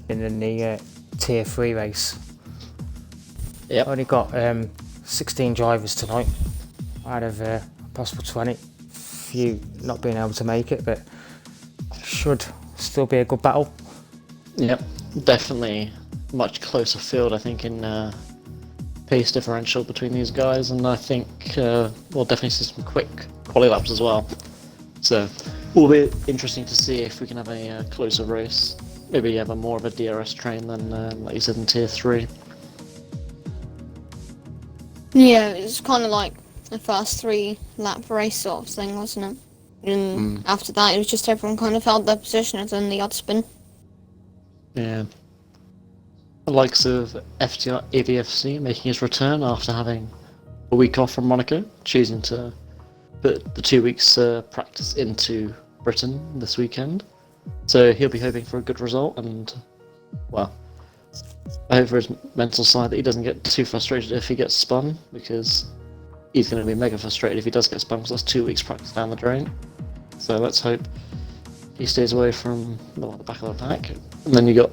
in the Tier 3 race. Yep. Only got 16 drivers tonight out of a possible 20. Few not being able to make it, but should still be a good battle. Yep, definitely much closer field, I think, in pace differential between these guys, and I think we'll definitely see some quick quali laps as well. So it will be interesting to see if we can have a closer race. Maybe have a more of a DRS train than, like you said, in Tier 3. Yeah, it's kind of like the first 3-lap race sort of thing, wasn't it? And after that, it was just everyone kind of held their position and then the odd spin. Yeah. The likes of FTR AVFC making his return after having a week off from Monaco, choosing to put the 2 weeks practice into Britain this weekend. So he'll be hoping for a good result, and, well, I hope for his mental side that he doesn't get too frustrated if he gets spun, because he's going to be mega frustrated if he does get spun, because that's 2 weeks practice down the drain. So let's hope he stays away from the back of the pack. And then you got,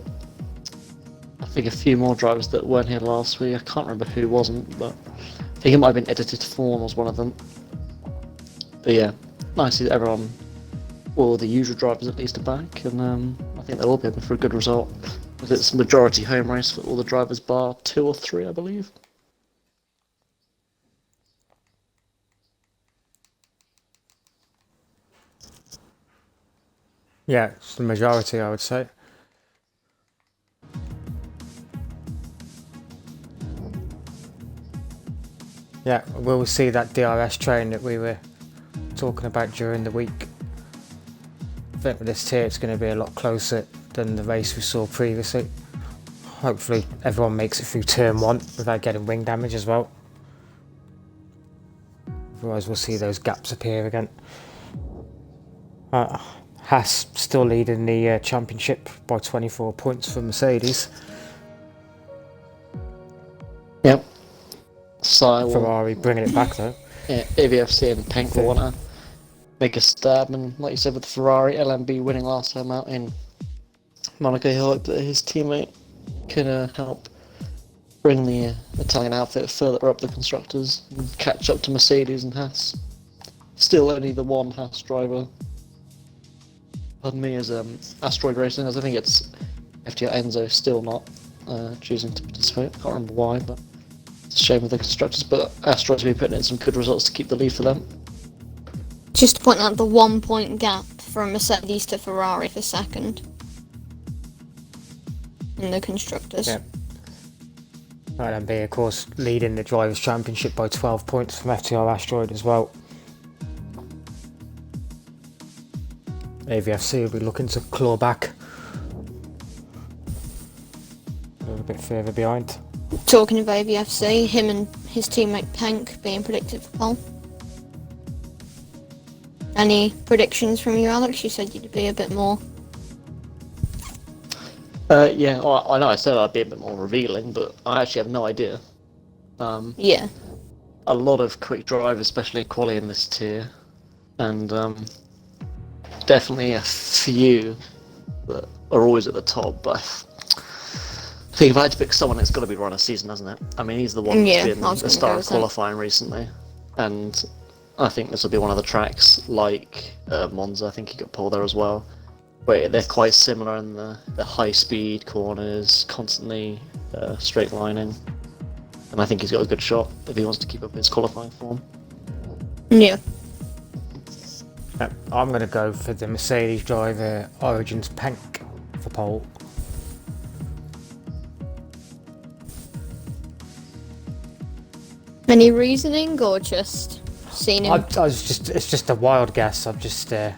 I think, a few more drivers that weren't here last week. I can't remember who wasn't, but I think it might have been Edited Fawn was one of them. But yeah, nice that everyone, all the usual drivers at least, are back, and I think they'll all be hoping for a good result. It's majority home race for all the drivers bar 2 or 3, I believe. Yeah, it's the majority, I would say. Yeah, we'll see that DRS train that we were talking about during the week. I think with this tier it's going to be a lot closer than the race we saw previously. Hopefully everyone makes it through turn 1 without getting wing damage as well. Otherwise we'll see those gaps appear again. Haas still leading the championship by 24 points for Mercedes. Yep. So Ferrari bringing it back though. Yeah, AVFC and Tank will want to make a stab, and like you said with the Ferrari, LMB winning last time out in Monaco, he'll hope that his teammate can help bring the Italian outfit further up the constructors and catch up to Mercedes and Haas. Still only the one Haas driver, pardon me, is Asteroid Racing, as I think it's FTR Enzo still not choosing to participate. I can't remember why, but it's a shame with the constructors, but Asteroid's been putting in some good results to keep the lead for them. Just to point out the 1 point gap from Mercedes to Ferrari for second in the constructors. Yeah. LMB, of course, leading the Drivers' Championship by 12 points from FTR Asteroid as well. AVFC will be looking to claw back a little bit further behind. Talking of AVFC, him and his teammate Pank being predicted for pole. Any predictions from you, Alex? You said you'd be a bit more. Yeah, well, I know I said I'd be a bit more revealing, but I actually have no idea. Yeah. A lot of quick drivers, especially quali in this tier, and definitely a few that are always at the top, but I think if I had to pick someone, it's got to be Runner Season, hasn't it? I mean, he's the one that's been the star of qualifying recently, and I think this will be one of the tracks, like Monza. I think he got pole there as well, where they're quite similar in the high speed corners, constantly straight lining, and I think he's got a good shot if he wants to keep up his qualifying form. Yeah. I'm going to go for the Mercedes driver Origins Pank for pole. Any reasoning or just seen him? It's just a wild guess. I've just yeah,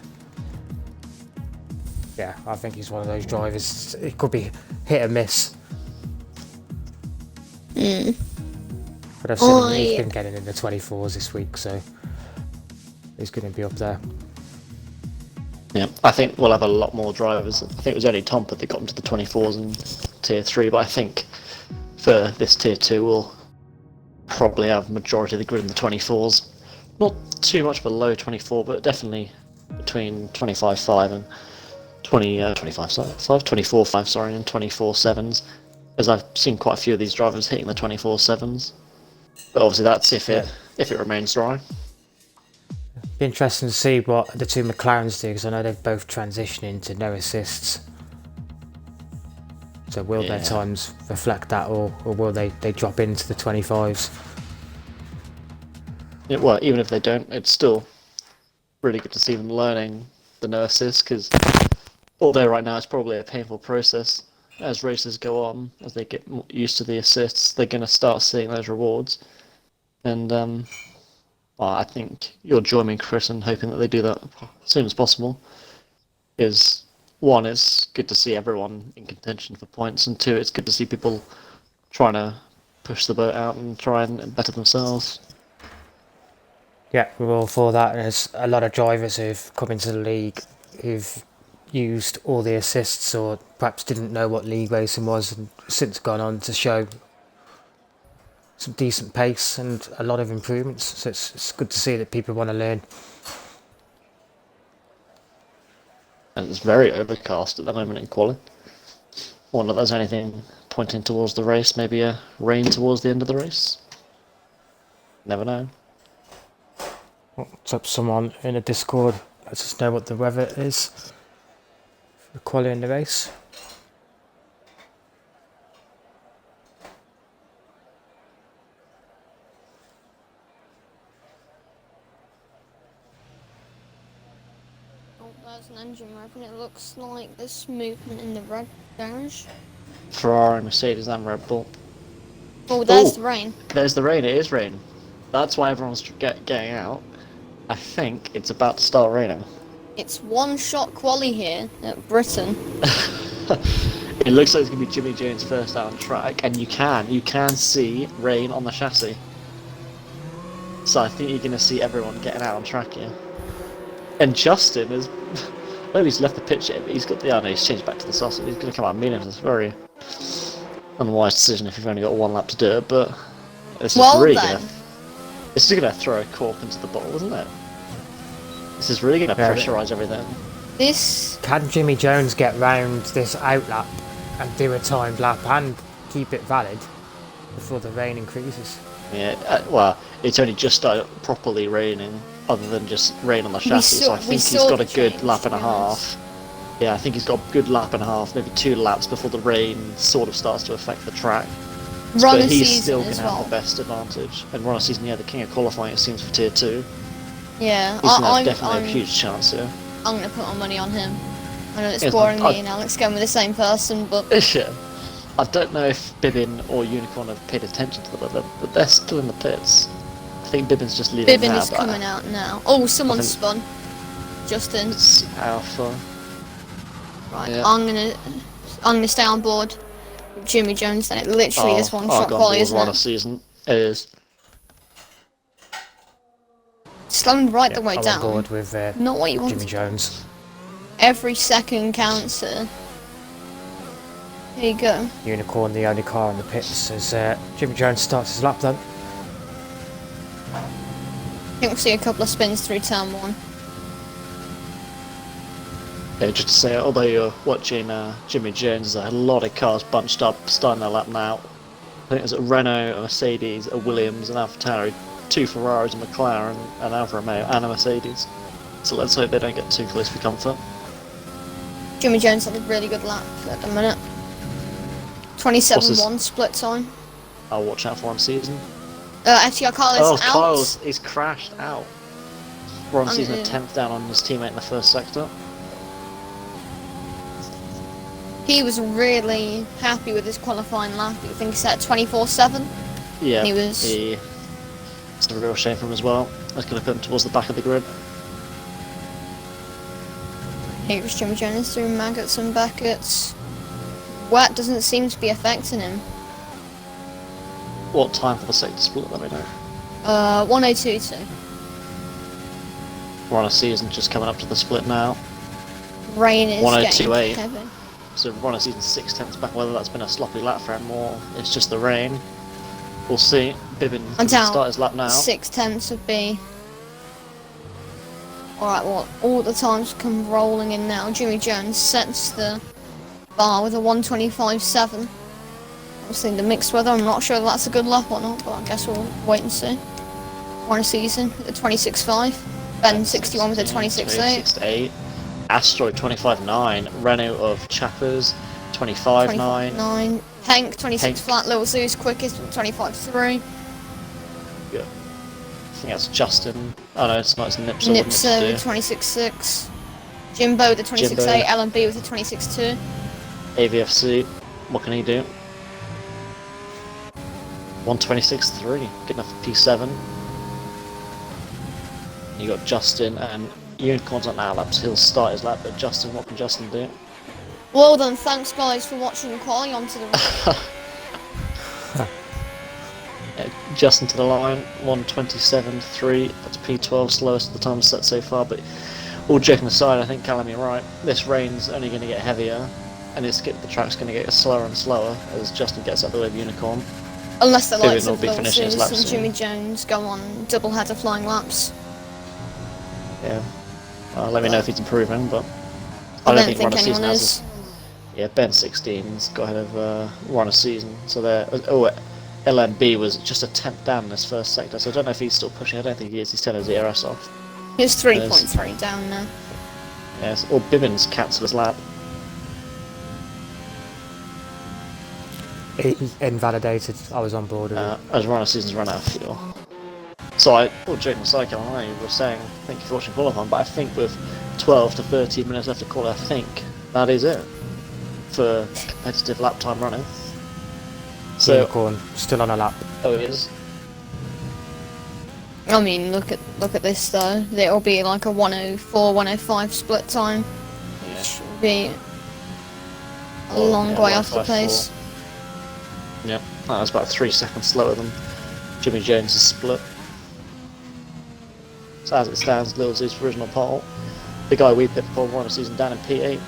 I think he's one of those drivers. It could be hit or miss. But I've seen he's been getting in the 24s this week, so he's going to be up there. Yeah, I think we'll have a lot more drivers. I think it was only Tompa that got into the 24s in Tier 3, but I think for this Tier 2 we'll probably have majority of the grid in the 24s. Not too much below 24, but definitely between 25.5 and 25 5, 24 5, sorry, and 24 7s. As I've seen quite a few of these drivers hitting the 24 7s. But obviously that's if it remains dry. Be interesting to see what the two McLarens do, because I know they've both transitioned to no assists. So will their times reflect that, or will they drop into the 25s? Yeah, well, even if they don't, it's still really good to see them learning the no assist, because although right now it's probably a painful process, as races go on, as they get used to the assists, they're going to start seeing those rewards. And well, I think you'll join me, Chris, in hoping that they do that as soon as possible. Is one, it's good to see everyone in contention for points, and two, it's good to see people trying to push the boat out and try and better themselves. Yeah, we're all for that. There's a lot of drivers who've come into the league who've used all the assists, or perhaps didn't know what league racing was, and since gone on to show some decent pace and a lot of improvements. So it's good to see that people want to learn. And it's very overcast at the moment in quali. I wonder if there's anything pointing towards the race, maybe a rain towards the end of the race. Never know. What's up, someone in the Discord? Let us know what the weather is for quali in the race. Oh, there's an engine revving. It looks like there's movement in the red garage. Ferrari, Mercedes, and Red Bull. Oh, there's the rain. There's the rain. It is raining. That's why everyone's getting out. I think it's about to start raining. It's one-shot quali here at Britain. It looks like it's going to be Jimmy Jones first out on track, and you can see rain on the chassis. So I think you're going to see everyone getting out on track here. And Justin is, well, he's left the pitch yet, but he's got the, oh no, he's changed back to the sausage. He's going to come out medium. It's a very unwise decision if you've only got one lap to do it, but this is really going to, this is going to throw a cork into the bottle, isn't it? This is really going to pressurise everything. Can Jimmy Jones get round this outlap and do a timed lap and keep it valid before the rain increases? Yeah, well, it's only just started properly raining, other than just rain on the chassis, so I think he's got a good lap and a half. Yeah, I think he's got a good lap and a half, maybe 2 laps before the rain sort of starts to affect the track. But he's still going to have the best advantage. And run a season, yeah, the king of qualifying, it seems, for Tier 2. Yeah, he's going to definitely have a huge chance here. I'm going to put my money on him. I know it's boring me and Alex going with the same person, but... Yeah. I don't know if Bibbin or Unicorn have paid attention to them, but they're still in the pits. I think Bibbin's just leaving now. Bibbin is coming out now. Oh, someone's spun. Justin. It's Alpha. Right, yeah. I'm gonna stay on board with Jimmy Jones then. It literally is one-shot quality, isn't it? Season. It is. Slowing right the way I'm down. On board with not what you want. Jimmy Jones. Every second counts here. There you go. Unicorn, the only car in the pits, as Jimmy Jones starts his lap then. I think we'll see a couple of spins through turn 1. Yeah, just to say, although you're watching Jimmy Jones, there's a lot of cars bunched up, starting their lap now. I think there's a Renault, a Mercedes, a Williams, an AlphaTauri, 2 Ferraris, a McLaren, an Alfa Romeo, and a Mercedes. So let's hope they don't get too close for comfort. Jimmy Jones had a really good lap at the minute. 27-1 split time. I'll watch out for him season. FTR Carlos out. Carlos is crashed out. Ron season a 10th down on his teammate in the first sector. He was really happy with his qualifying lap. I think he set 24-7. Yeah, he was. It's a real shame for him as well. That's going to put him towards the back of the grid. Here was Jimmy Jones through maggots and buckets. Wet doesn't seem to be affecting him. What time for the sector split, let me know. 1:02. We're on a season just coming up to the split now. Rain is getting heavy. So we're on a season 6/10 back, whether that's been a sloppy lap for him or it's just the rain. We'll see. Bibbin can start his lap now. 6/10 would be Alright, well, all the times come rolling in now. Jimmy Jones sets the bar with a 125.7. Obviously, the mixed weather, I'm not sure if that's a good lap or not, but I guess we'll wait and see. One season, a 26.5. Ben 61 with a 26.8. 26.8. Asteroid 25.9. Renault of Chappers 25.9. 9. Hank 26 Hank. flat. Little Zeus quickest with 25.3. Yeah. I think that's Justin. Oh no, it's not. It's Nipser. Nipser with 26.6. Jimbo with a 26.8. LMB with a 26.2. AVFC. What can he do? 126.3. Good enough for P7. You got Justin and Unicorn's on our laps. He'll start his lap, but Justin, what can Justin do? Well done, thanks guys for watching the quali onto the Yeah, Justin to the line, 127.3. That's P12, slowest of the time set so far. But all joking aside, I think Callum, you're right. This rain's only going to get heavier, and the track's going to get slower and slower as Justin gets out the way of Unicorn. Unless the likes will of be Lil finishing his Zeus lap and soon. Jimmy Jones go on double header flying laps. Yeah. Let me know if he's improving, but I don't think think Runner anyone Season is. Yeah, Ben 16's got ahead of Runner Season. So there. Oh, LMB was just a tenth down in this first sector, so I don't know if he's still pushing. I don't think he is. He's turning his ERS off. He's 3.3 down now. Yes. Or Bibbins cancelled his lap. He invalidated. I was on board with it. As Runner Season's run out of fuel. So joking aside, Cameron, I know you were saying, thank you for watching qualifying, but I think with 12 to 13 minutes left to qualify, I think that is it for competitive lap time running. So, Unicorn still on a lap. oh, it is. I mean, look at this though. It'll be like a 104, 105 split time, Yeah. which will be a long way off the 154. pace. Yep, that was about 3 seconds slower than Jimmy Jones' split. So as it stands, Lil Z's original pole. The guy we picked for Runner Season down in P8.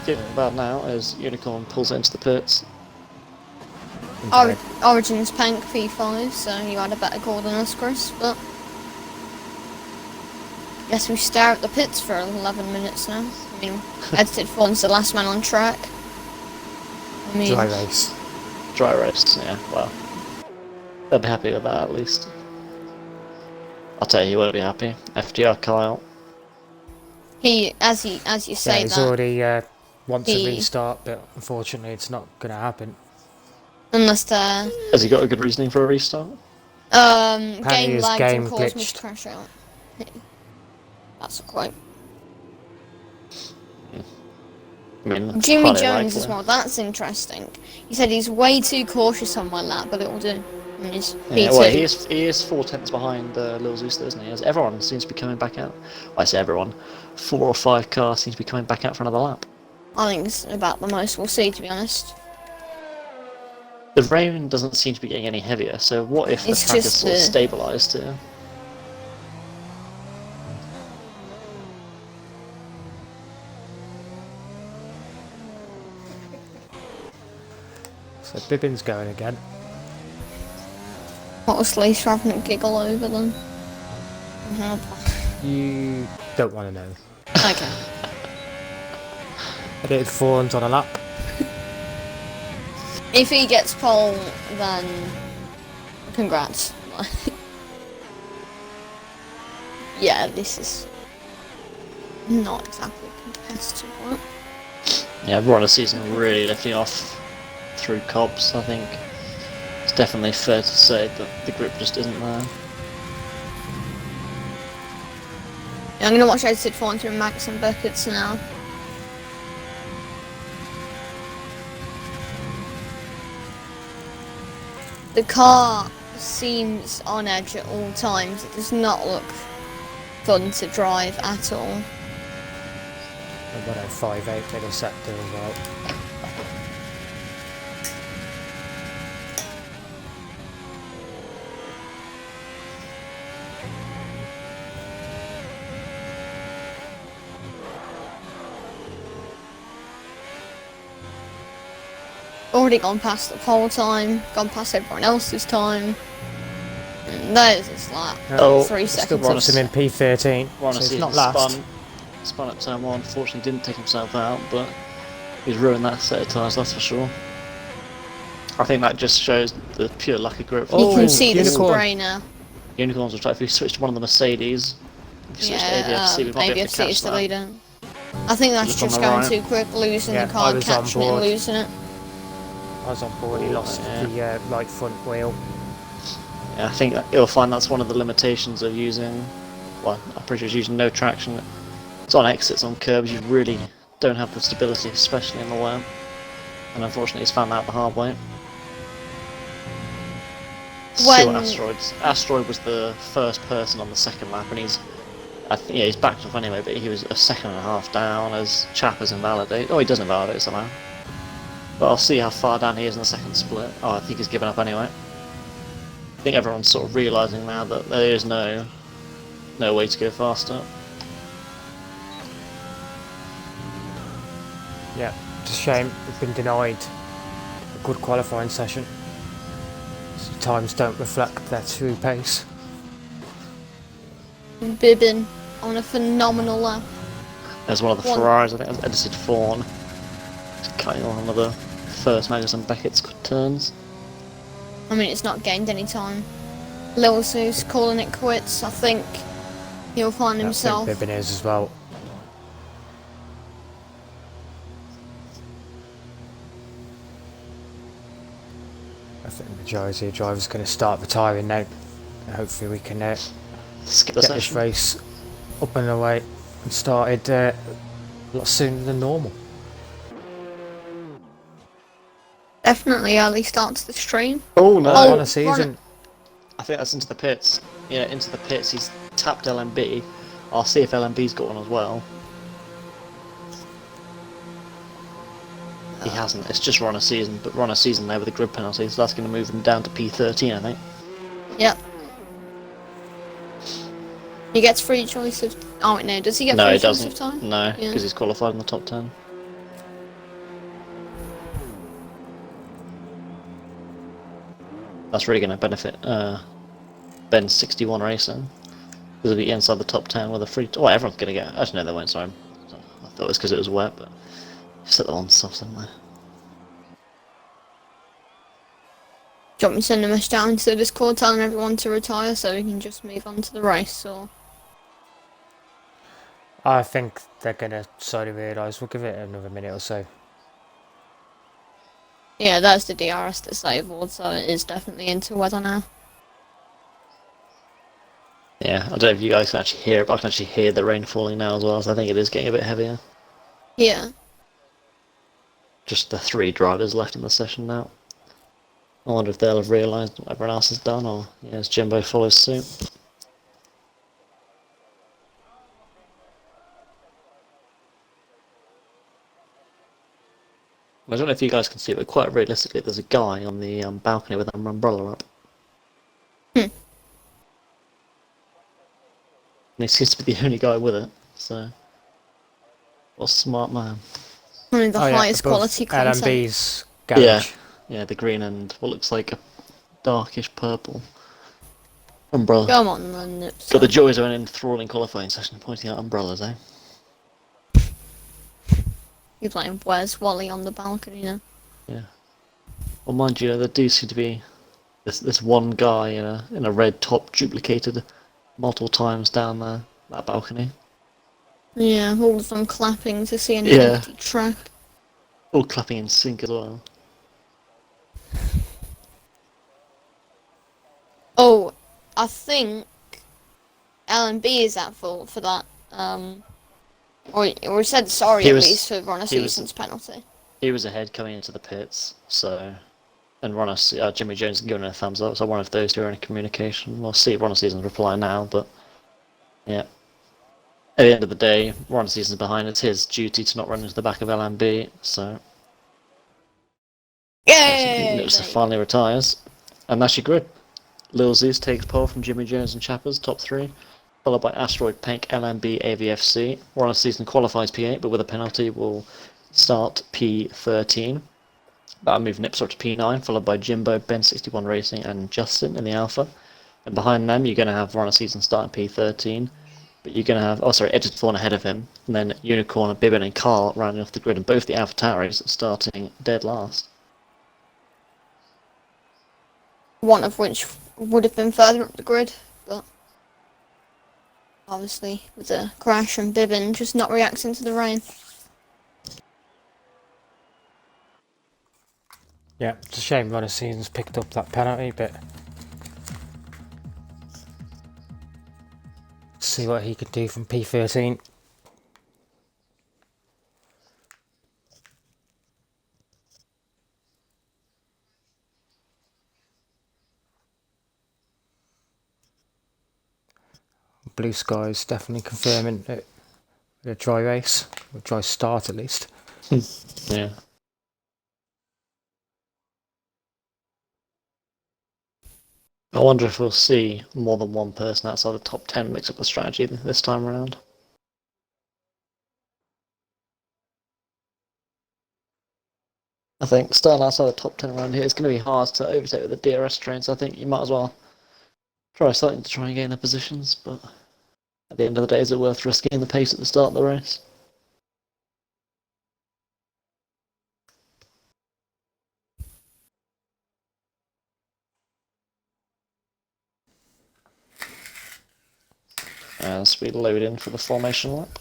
Feeling bad now as Unicorn pulls it into the pits. Origin's Pank P5, so you had a better call than us, Chris, but guess we stare at the pits for 11 minutes now. I mean, edited Fawn's the last man on track. I mean, Dry race. Dry race, yeah, well. They'll be happy with that at least. I'll tell you, he won't be happy. FTR Kyle. as you say He's that, already wants a restart, but unfortunately it's not going to happen. unless they're Has he got a good reasoning for a restart? game his lagged game and caused me glitched. to crash out. That's a quote. I mean, Jimmy highly Jones as likely. well, that's interesting. He said he's way too cautious on my lap, but it'll do. And he's Yeah, P2. well, he is 4 tenths behind Lil Zeus, isn't he? As everyone seems to be coming back out. Well, I say everyone. 4 or 5 cars seems to be coming back out for another lap. I think it's about the most we'll see, to be honest. The rain doesn't seem to be getting any heavier, so what if the It's track is just sort of the- stabilised here? So Bibbin's going again. What was Lisa having a giggle over them? You don't want to know. Okay. Edited Fawns on a lap. If he gets pole, then congrats. Yeah, this is not exactly competitive work. Yeah, Runner Season really lifting off through Cobbs, I think. It's definitely fair to say that the grip just isn't there. Yeah, I'm gonna watch edited form through Max and Buckets now. The car seems on edge at all times. It does not look fun to drive at all. I've got a 5.8 in a sector as well. Already gone past the pole time, gone past everyone else's time. And There's his lap. Oh, 3 still seconds. Ron Puts him in P13, Ron so he's season not last. spun at turn 1, fortunately didn't take himself out, but he's ruined that set of tyres, that's for sure. I think that just shows the pure lack of grip. You can see the Unicorn. spray now. Unicorns will try if we switch to one of the Mercedes. If we switch to AVFC, we might be able to AVFC catch is the that. leader. I think that's Look on just the going right. too quick, losing Yeah, the I car, was on catching it and board. losing it. I was on board, he lost Yeah. the right front wheel. Yeah, I think you'll find that's one of the limitations of using, well, I'm pretty sure it's using no traction. It's on exits, on curbs, you really don't have the stability, especially in the wet. And unfortunately he's found that the hard way. Still Asteroid was the first person on the second lap, and he's backed off anyway, but he was a second and a half down as Chappers invalidate. Oh, he does invalidate somehow. But I'll see how far down he is in the second split. Oh, I think he's given up anyway. I think everyone's sort of realising now that there is no way to go faster. Yeah, it's a shame we've been denied a good qualifying session. Times don't reflect their true pace. Bibbin on a phenomenal lap. There's one of the Ferraris, I think that's edited Fawn. Just cutting on one of the first Magnussen Beckett's turns. I mean, it's not gained any time. Lil Zeus calling it quits. I think he'll find himself. I think Bibbin is as well. I think the majority of drivers are going to start retiring now. And hopefully we can Skip the get this session. race up and away and started a lot sooner than normal. Definitely early start to the stream. Oh no! On a season. I think that's into the pits. Yeah, into the pits. He's tapped LMB. I'll see if LMB's got one as well. He hasn't. It's just run a season, but run a season there with a grid penalty, so that's going to move him down to P13, I think. Yep. He gets free choice of. Oh wait, no. Does he get No, free he choice of doesn't. time? No, because Yeah. he's qualified in the top 10. That's really going to benefit Ben's 61 racing. Because he'll be inside the top 10 with a free. Oh, everyone's going to get. Actually, no, they won't. Sorry, I thought it was because it was wet, but set them on soft, didn't they? Do you want me to send a message down to the Discord telling everyone to retire so we can just move on to the race, or? I think they're going to slowly realise. We'll give it another minute or so. Yeah, that's the DRS disabled, so it is definitely into weather now. Yeah, I don't know if you guys can actually hear it, but I can actually hear the rain falling now as well, so I think it is getting a bit heavier. Yeah. Just the 3 drivers left in the session now. I wonder if they'll have realised what everyone else has done, or as Jimbo follows suit. I don't know if you guys can see it, but quite realistically, there's a guy on the balcony with an umbrella up. And he seems to be the only guy with it, so... What a smart man. One of the highest above quality content. LMB's garage. Yeah, the green and what looks like a darkish purple umbrella. Come on then, Nips. Got the joys of an enthralling qualifying session pointing out umbrellas, eh? You're playing Where's Wally on the balcony now. Yeah. Well, mind you, there do seem to be this one guy in a red top duplicated multiple times down there, that balcony. Yeah, all of them clapping to see an Yeah. empty track. All clapping in sync as well. Oh, I think LMB is at fault for that. Or said sorry He at was- least for Ron he was- Season's penalty. He was ahead coming into the pits, so... And Jimmy Jones giving a thumbs up, so one of those two are in communication. We'll see if Ron Season's reply now, but... Yeah. At the end of the day, Ron Season's behind. It's his duty to not run into the back of LMB, so... Yay! Nipser finally retires. And that's your grid. Lil Zeus takes pole from Jimmy Jones and Chappers, top 3. Followed by Asteroid, Pank, LMB, AVFC. Ron Season qualifies P8, but with a penalty will start P13. That'll move Nipser to P9, followed by Jimbo, Ben61 Racing, and Justin in the Alpha. And behind them, you're going to have Runner Season starting P13, but you're going to have, Edge's fallen ahead of him, and then Unicorn, Bibbin, and Carl rounding off the grid, and both the AlphaTauris starting dead last. One of which would have been further up the grid, but obviously with the crash and Bibbin just not reacting to the rain. Yeah, it's a shame Runner Season's picked up that penalty, but see what he could do from P13. Blue Skies definitely confirming it with a dry race, or dry start at least. Yeah. I wonder if we'll see more than one person outside the top 10 mix up the strategy this time around. I think starting outside the top 10 around here is going to be hard to overtake with the DRS train, so I think you might as well try something to try and gain their positions, but at the end of the day, is it worth risking the pace at the start of the race? As we load in for the formation lap.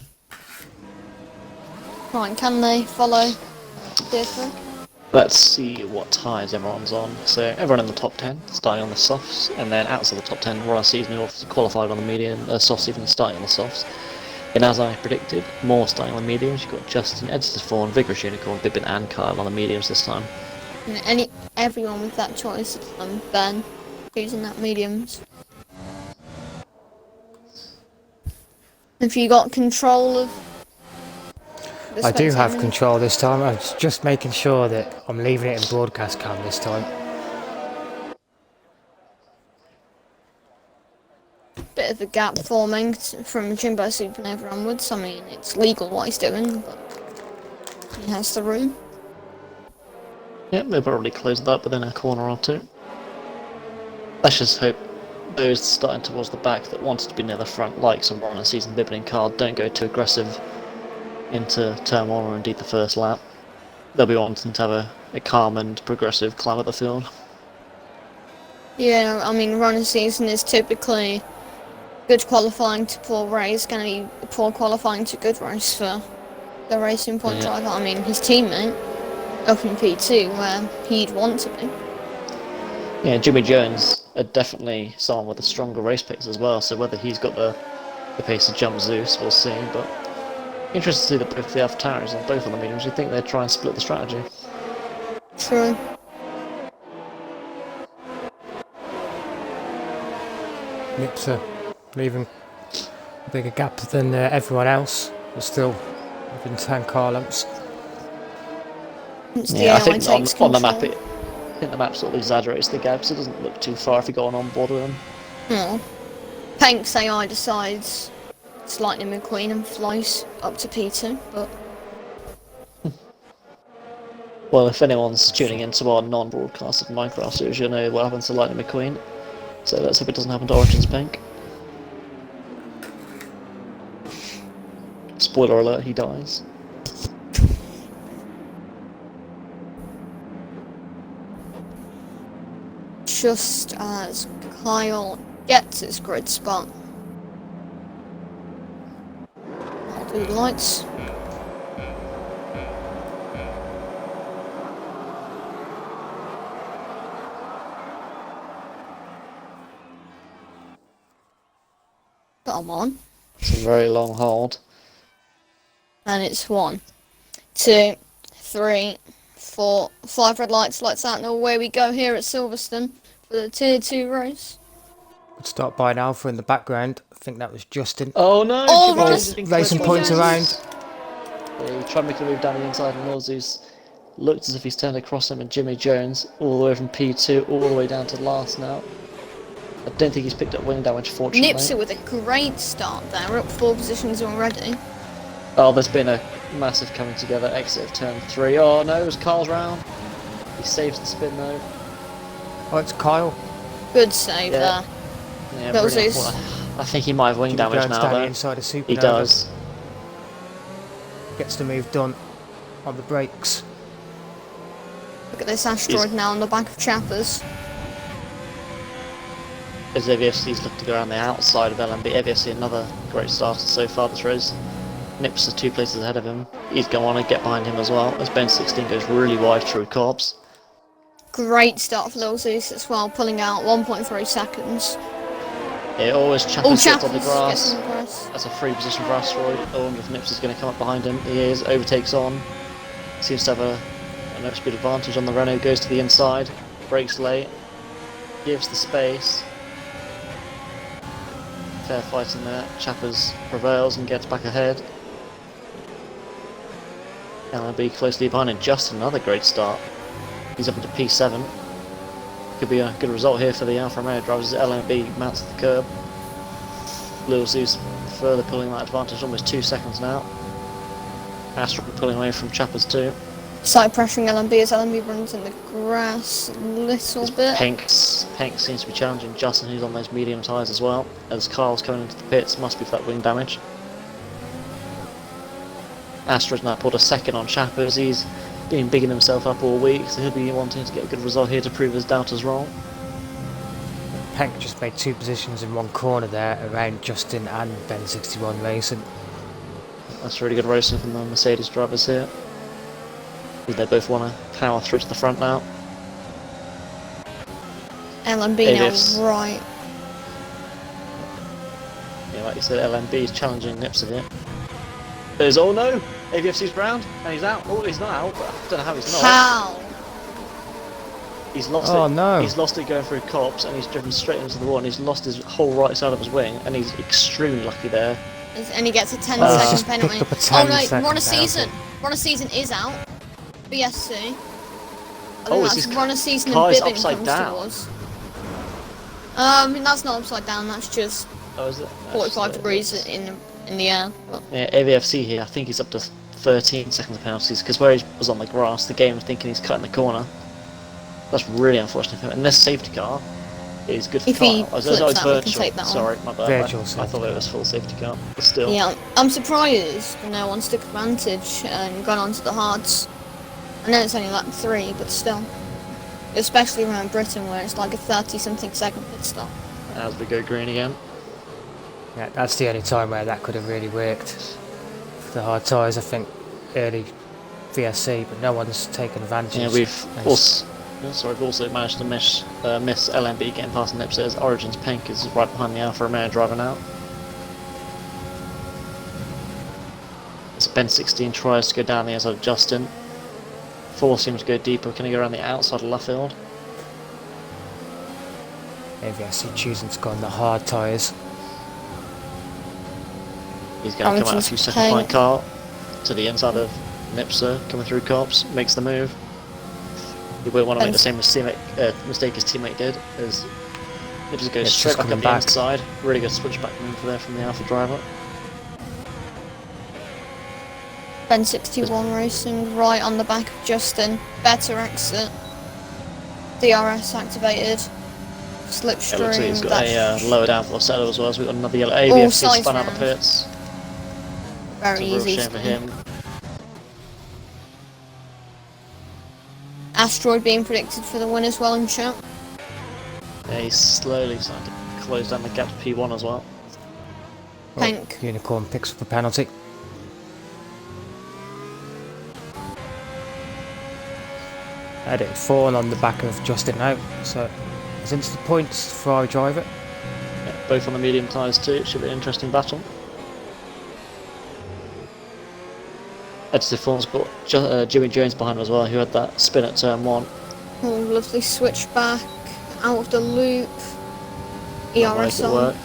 Right, can they follow Deerfield? Let's see what tyres everyone's on. So everyone in the top 10 starting on the softs, and then outside the top 10, Royal Season who qualified on the medium, softs even starting on the softs. And as I predicted, more starting on the mediums. You've got Justin, Edson Fawn, Vigorous Unicorn, Bibbin and Kyle on the mediums this time. And everyone with that choice, Ben, using that mediums. Have you got control of the I do have spectator? control this time. I'm just making sure that I'm leaving it in broadcast cam this time. Bit of a gap forming from Jimbo Supernova onwards. I mean, it's legal what he's doing, but he has the room. Yep, they'll probably close that within a corner or two. Let's just hope those starting towards the back that wanted to be near the front, like some Runner Season, Bibbin and Card, don't go too aggressive into turn 1 or indeed the first lap. They'll be wanting to have a calm and progressive climb of the field. Yeah, I mean, running season is typically good qualifying to poor race, going to be poor qualifying to good race for the Racing Point driver. I mean, his teammate up in P2 where he'd want to be. Yeah, Jimmy Jones are definitely someone with a stronger race pace as well, so whether he's got the pace to jump Zeus, we'll see, but interested to see that both the AlphaTauris on both on the mediums. You think they'd try and split the strategy? True. Nipser leaving a bigger gap than everyone else, but still within 10 car lengths. Yeah, I think on the map I think the map sort of exaggerates the gaps. It doesn't look too far if you go on board with them. No. Pank's AI decides it's Lightning McQueen and flies up to P2, but well, if anyone's tuning into our non-broadcasted Minecraft series, you'll know what happens to Lightning McQueen. So let's hope it doesn't happen to Origins Pank. Spoiler alert, he dies. just as Kyle gets his grid spot. I'll do the lights. Come on. It's a very long hold. And it's 1, 2, 3, 4, 5 red lights, lights out, and away we go here at Silverstone for the Tier 2 race. Good start by an Alpha in the background. I think that was Justin. Oh no! Oh, Racing points around. He tried to make a move down the inside, and Norzus looked as if he's turned across him, and Jimmy Jones, all the way from P2, all the way down to last now. I don't think he's picked up wing damage, fortunately. Nipser with a great start there, up 4 positions already. Oh, there's been a massive coming together, exit of turn 3. Oh no, it was Carl's round. He saves the spin though. Oh, it's Kyle. Good save there. Yeah, Those brilliant. is- Well, I think he might have wing Jimmy damage Jones now, down the though. inside of Supernova. He does. Gets the move done on the brakes. Look at this asteroid now on the back of Chappers. As AVFC's looking to go around the outside of LMB. AVFC, another great starter so far this race. Nips are 2 places ahead of him. He's going to want to get behind him as well, as Ben 16 goes really wide through Cobbs. Great start for Lil Zeus as well, pulling out 1.3 seconds. Yeah, always Oh, Chappers gets on the Chappers grass. gets on the grass. That's a free position for Asteroid. I wonder if Nips is going to come up behind him. He is, overtakes on. Seems to have an airspeed advantage on the Renault, goes to the inside. Brakes late. Gives the space. Fair fight in there. Chappers prevails and gets back ahead. LMB closely behind, and just another great start. He's up into P7. Could be a good result here for the Alfa Romeo drivers as LMB mounts the curb. Lil Zeus further pulling that advantage, almost 2 seconds now. Asteroid pulling away from Chappers too. Side pressuring LMB as LMB runs in the grass a little bit. Pank seems to be challenging Justin, who's on those medium tyres as well, as Carl's coming into the pits, must be for that wing damage. Asteroid's now pulled a second on Chappers. He's been bigging himself up all week, so he'll be wanting to get a good result here to prove his doubters wrong. Pank just made 2 positions in one corner there around Justin and Ben 61 Racing. That's really good racing from the Mercedes drivers here. They both want to power through to the front now. LMB AVFs. now right. Yeah, like you said, LMB is challenging Nips here. There's, oh no! AVFC's round, and he's out. Oh, he's not out, but I don't know how he's not. How? He's lost Oh, it. no. He's lost it going through cops, and he's driven straight into the wall, and he's lost his whole right side of his wing, and he's extremely lucky there. And he gets a 10 Oh, he's second just penalty. picked up a Oh 10 no, second Runner penalty. Season. Runner Season is out. BSC. I Oh, think is that's his Runner Season car and is Bibbin upside comes down? towards. That's not upside down, that's just Oh, is it? 45 degrees in the air. But Yeah, AVFC here, I think he's up to 13 seconds of penalties, because where he was on the grass, the game was thinking he's cutting the corner. That's really unfortunate for him. And this safety car is good for If he car. flips it's that, we can virtual. take that one. Sorry, my bad. Virtual I safety thought it car. was full safety car, but still. yeah, I'm surprised no one's took advantage and gone onto the hards. I know it's only lap 3, but still. Especially around Britain where it's like a 30-something second pit stop. As we go green again. Yeah, that's the only time where that could have really worked. For the hard tyres, I think, early VSC, but no one's taken advantage. Yeah, we've also managed to miss LMB getting past Nips as Origin's Pink is right behind the Alfa Romeo driver now. As Ben 16 tries to go down the outside of Justin. 4 seems to go deeper, can he go around the outside of Luffield? AVSC choosing to go on the hard tyres. He's going to come out a Origins few seconds Pink. behind Carl to the inside of Nipser, coming through cops, makes the move. He won't want to make the same mistake his teammate did, as Nipser goes It's straight just back up coming the back. inside. Really good switchback move there from the Alpha driver. Ben 61 racing right on the back of Justin. Better exit. DRS activated. It looks like Slipstream. he's got a lower downforce setup as well, so we've got another yellow. All AVFC sides spun out the round. pits. Very It's a real easy. shame for him. Asteroid being predicted for the win as well in chat. Yeah, he's slowly starting to close down the gap to P1 as well. Pink. Unicorn picks up a penalty. Had it fallen on the back of Justin now, so it's instant points for our driver. Yeah, both on the medium tyres too, it should be an interesting battle. Editor Form's got Jimmy Jones behind him as well, who had that spin at turn 1. Oh, lovely switch back. Out of the loop. Not make ERS it on. work.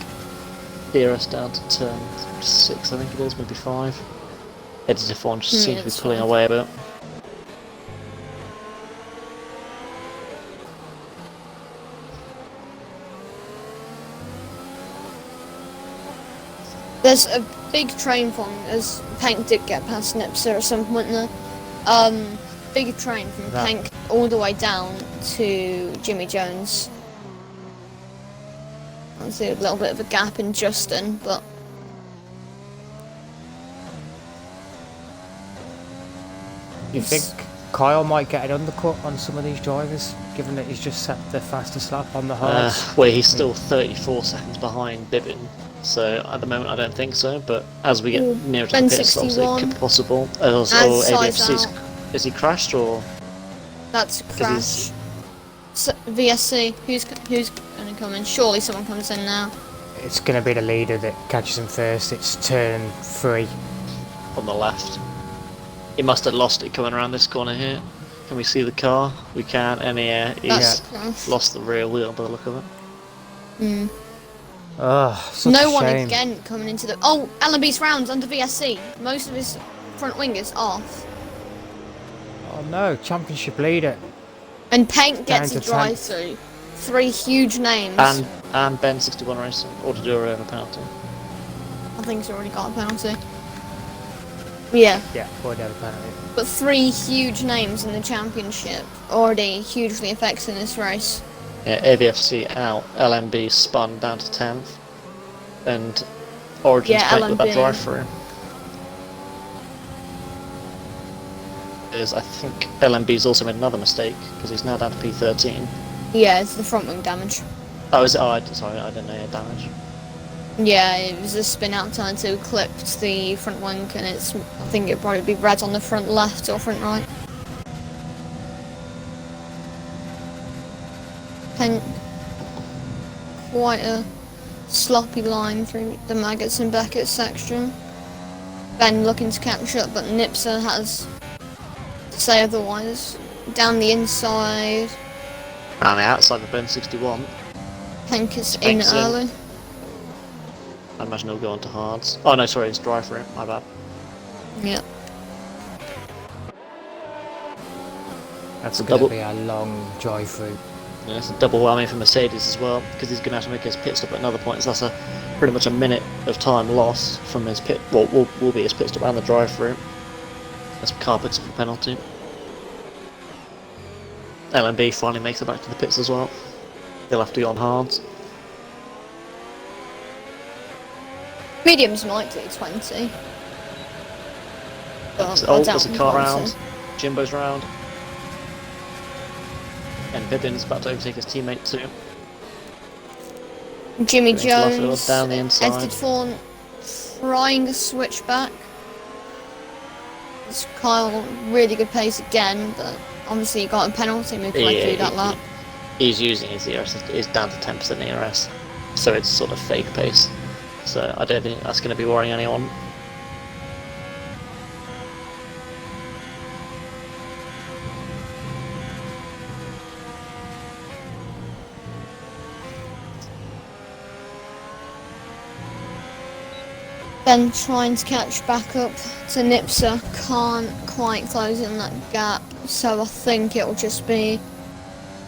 ERS down to turn 6, I think it is, maybe 5. Editor Form just seems to be it's pulling fine. away a bit. There's a big train from, as Pank did get past Nipser at some point there. Big train from That- Pank all the way down to Jimmy Jones. I see a little bit of a gap in Justin, but You think Kyle might get an undercut on some of these drivers, given that he's just set the fastest lap on the hards? Well, he's still 34 seconds behind Bibbin, so at the moment I don't think so. But as we get nearer to Ben the pit stops, it 61. could be possible. Or Adds size ADFC's, out. is he crashed or? That's a crash. VSC, who's going to come in? Surely someone comes in now. It's going to be the leader that catches him first. It's turn 3. On the left. He must have lost it coming around this corner here. Can we see the car? We can, and he's That's lost the rear wheel by the look of it. Oh, such No a one shame. again coming into the. Oh, LMB's rounds under VSC. Most of his front wing is off. Oh no, championship leader. And Paint gets Down a to drive through. 3 huge names. And Ben 61 Racing, or to do a penalty. I think he's already got a penalty. Yeah, Yeah, already had a penalty. but 3 huge names in the championship already hugely affecting this race. Yeah, AVFC out, LMB spun down to 10th, and Origin's Yeah, playing with that LMB. drive through. I think LMB's also made another mistake, because he's now down to P13. Yeah, it's the front wing damage. Oh, is it? Oh, sorry, I didn't know he had damage. Yeah, it was a spin out turn 2, clipped the front wing, and I think it'd probably be red on the front left or front right. Pink. Quite a sloppy line through the Maggots and Beckett section. Ben looking to catch up, but Nipser has to say otherwise. Down the inside, Around the outside of Ben 61. Pink is in Pink's in. early. I imagine he'll go on to hards. Oh no, sorry, it's drive through, my bad. Yeah. That's A going double- to be a long drive through. Yeah, it's a double whammy for Mercedes as well, because he's going to have to make his pit stop at another point, so that's pretty much a minute of time lost from his pit, well, will be his pit stop and the drive through. That's car picks up a penalty. LMB finally makes it back to the pits as well. He'll have to go on hards. Medium's might do 20. But I Oh, doubt there's a he's car going round. to. Jimbo's round. And Bibbin's about to overtake his teammate too. Jimmy Going to left field, Jones, down the inside. edited Fawn trying to switch back. It's Kyle, really good pace again, but obviously he got a penalty midway through that lap. He's using his ERS, it's down to 10% ERS, so it's sort of fake pace. So I don't think that's going to be worrying anyone. Ben trying to catch back up to Nipser, can't quite close in that gap, so I think it'll just be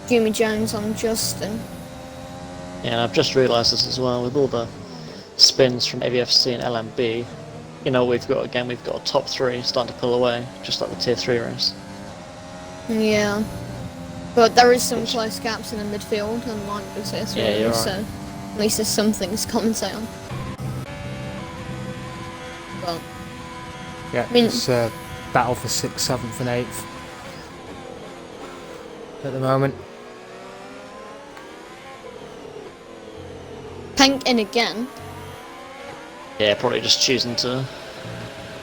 Jimmy Jones on Justin. Yeah, and I've just realised this as well, with all the spins from AVFC and LMB, you know, we've got a top 3 starting to pull away, just like the tier 3 race. Yeah. But there is some close gaps in the midfield, unlike the tier 3 Yeah, you're so right. at least there's some things to commentate on. But Yeah, I mean- it's a battle for 6th, 7th and 8th at the moment. Pink in again. Yeah, probably just choosing to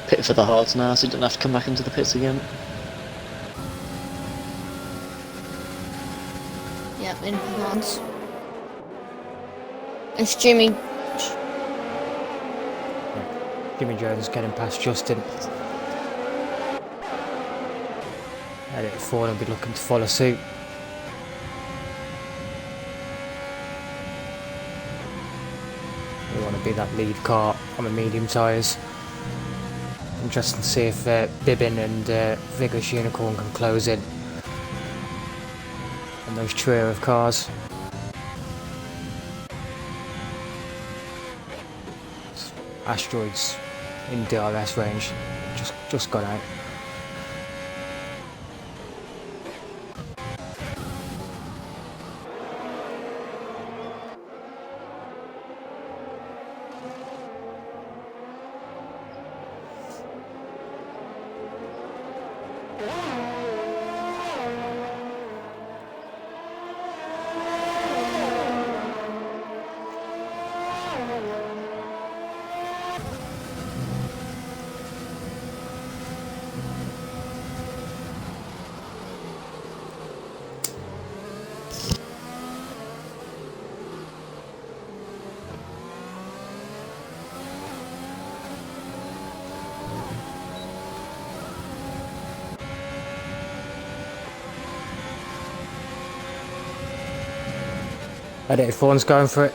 pit for the hards now, so he doesn't have to come back into the pits again. Yep, in France. It's Jimmy. Jimmy Jones getting past Justin. Edit Ford will be looking to follow suit. We want to be that lead car on the medium tyres. Interesting to see if Bibbin and Vigorous Unicorn can close in on those trio of cars. Asteroids in DRS range just got out. Edited Fawn's going for it.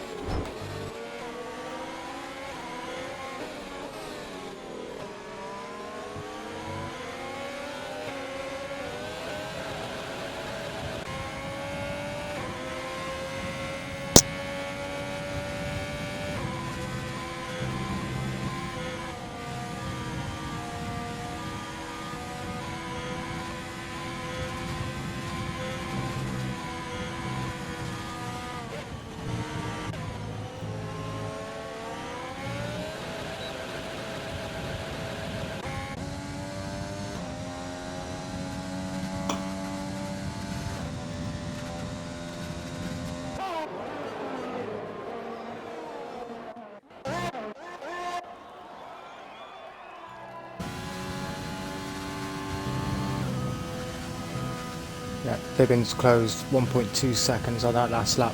Yeah, Bibbins closed 1.2 seconds on that last lap.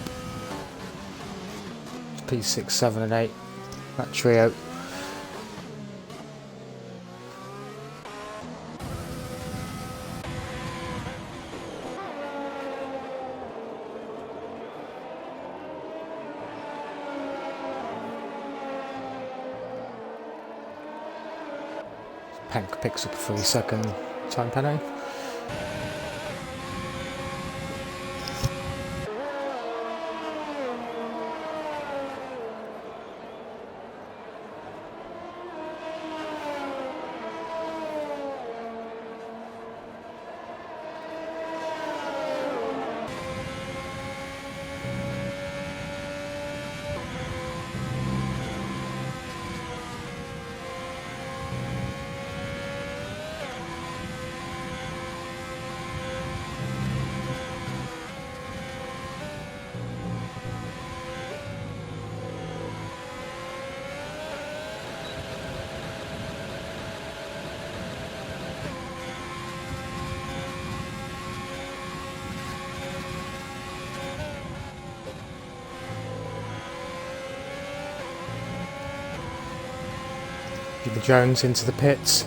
P6, 7 and 8, that trio. Pank picks up a 3-second time penalty. Jimmy Jones into the pits.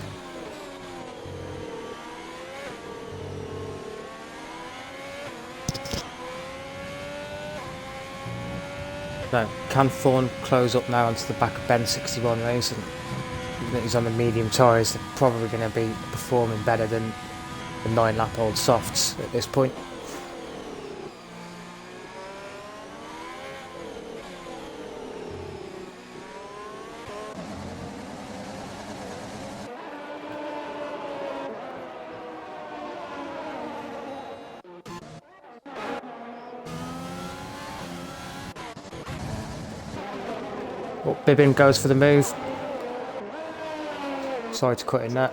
Now, can Thorne close up now onto the back of Ben 61 Racing? Even though he's on the medium tyres, they're probably going to be performing better than the 9-lap-old softs at this point. Oh, Bibbin goes for the move. Sorry to cut in that.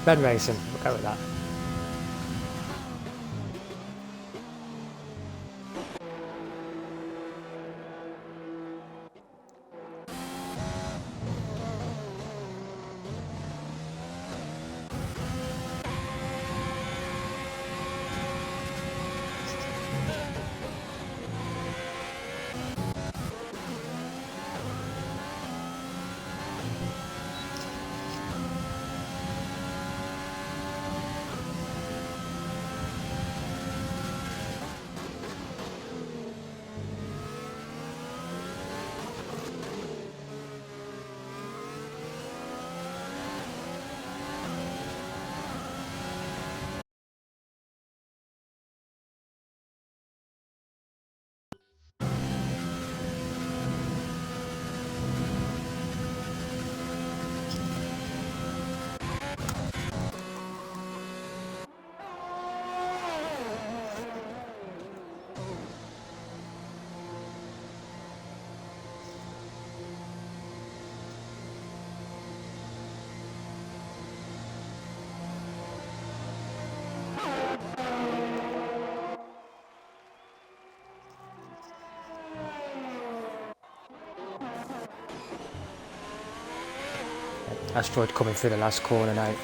Ben Racing, we'll go with that. Asteroid coming through the last corner now.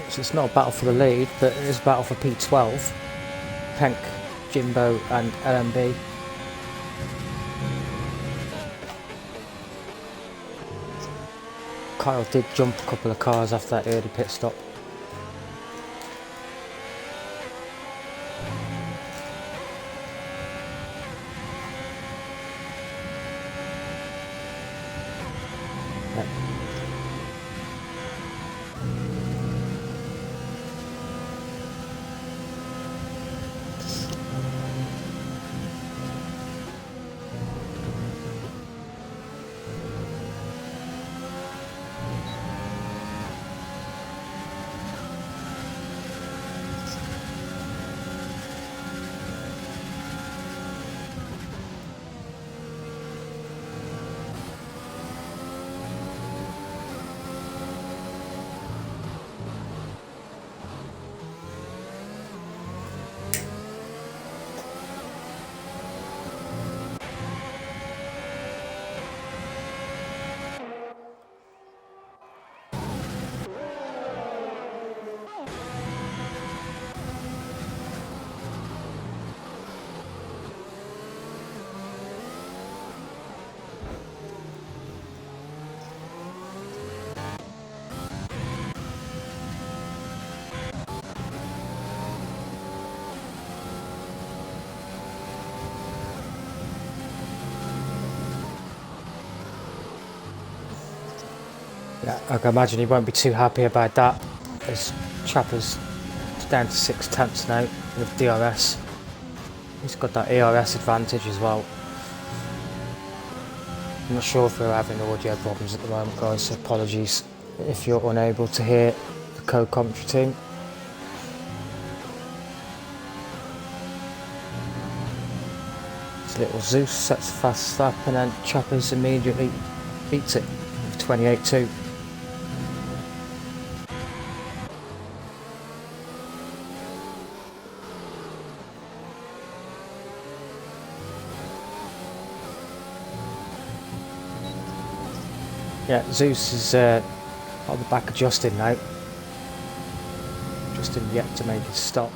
So it's not a battle for the lead, but it is a battle for P12. Penk, Jimbo and LMB. Kyle did jump a couple of cars after that early pit stop. Yeah, I can imagine he won't be too happy about that. As Chapper's down to 6/10 now with DRS. He's got that ERS advantage as well. I'm not sure if we're having audio problems at the moment, guys, so apologies if you're unable to hear the co-commentary team. This little Zeus sets a fast lap and then Chapper's immediately beats it with 28.2. Yeah, Zeus is on the back of Justin now. Justin yet to make his stop.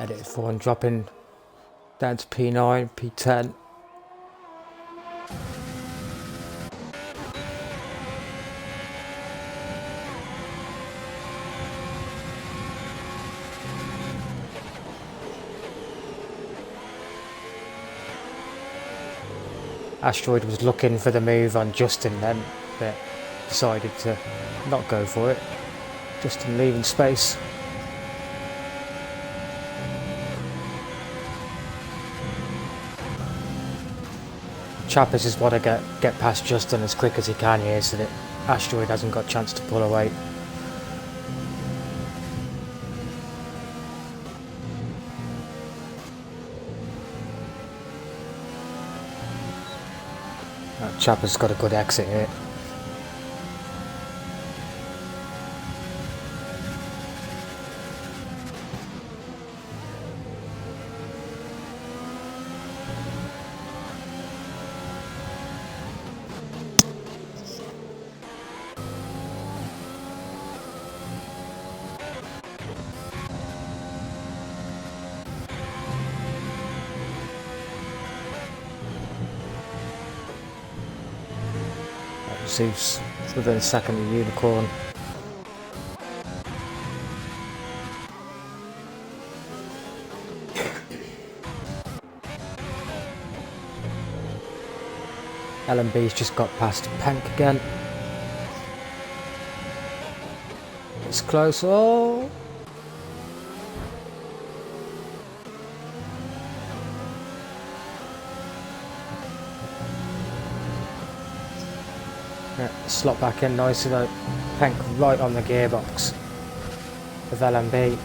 Edited for and dropping down to P9, P10. Asteroid was looking for the move on Justin then, but decided to not go for it. Justin leaving space. Chappers just want to get past Justin as quick as he can here so that Asteroid hasn't got a chance to pull away. Chapper's got a good exit here. Receives within a second of Unicorn. LMB's just got past Pank again. It's close. Oh! Yeah, slot back in nicely though. Pank right on the gearbox of LMB.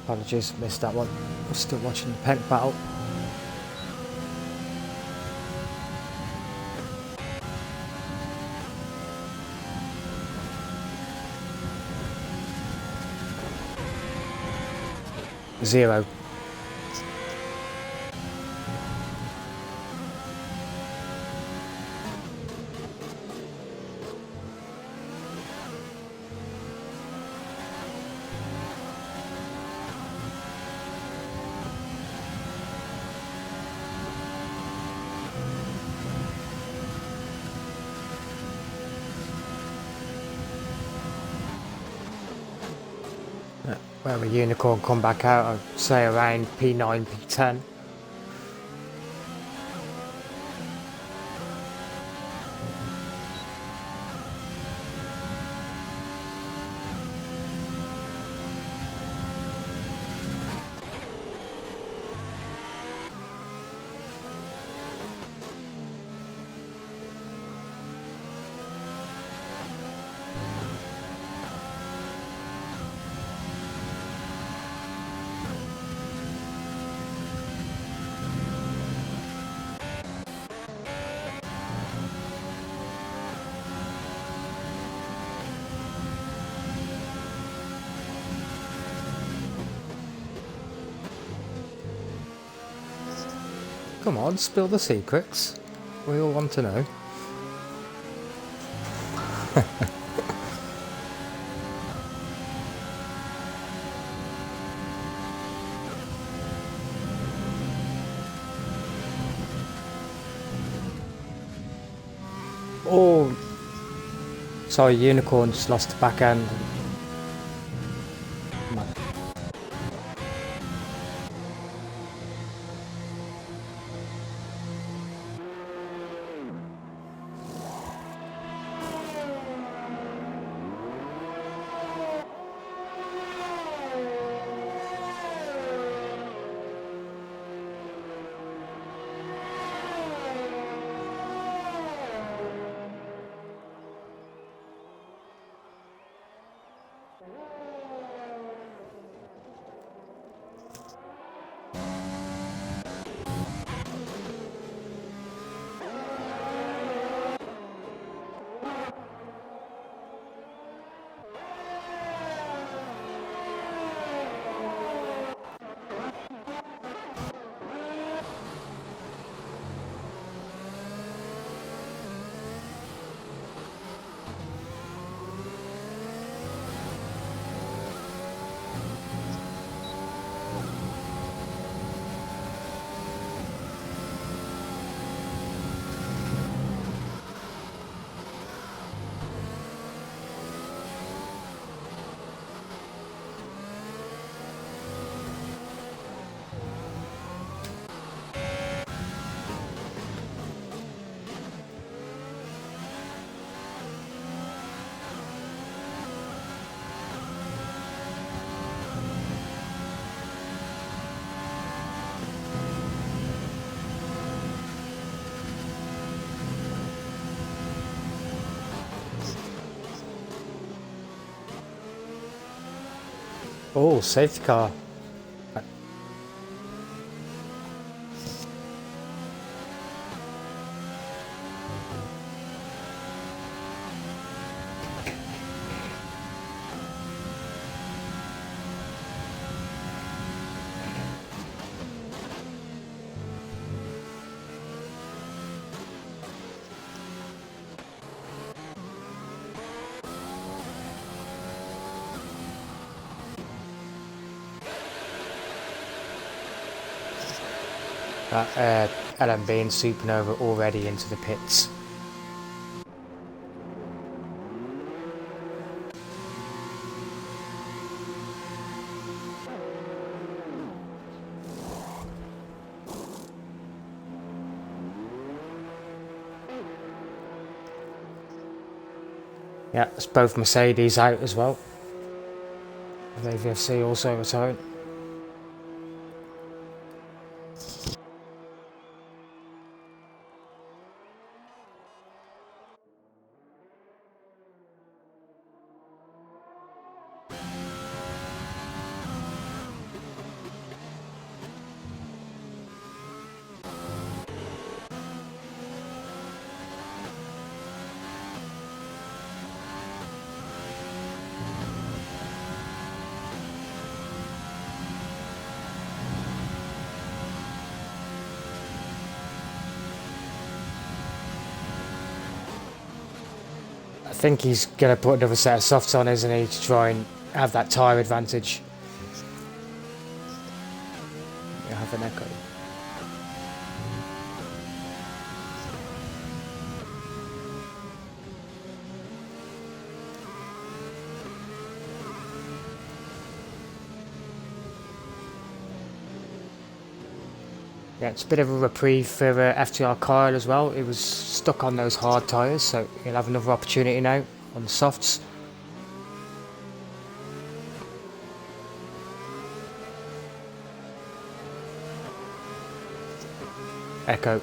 Apologies, missed that one. I'm still watching the Pank battle. Zero. Where a Unicorn come back out, I'd say around P9, P10. Come on, spill the secrets. We all want to know. Oh, sorry, Unicorn just lost the back end. Oh, safety car. LMB and Supernova already into the pits. Yeah, it's both Mercedes out as well. The AVFC also retiring. I think he's going to put another set of softs on, isn't he, to try and have that tyre advantage. You have an echo. Yeah, it's a bit of a reprieve for FTR Kyle as well. He was stuck on those hard tyres, so he'll have another opportunity now on the softs. Echo.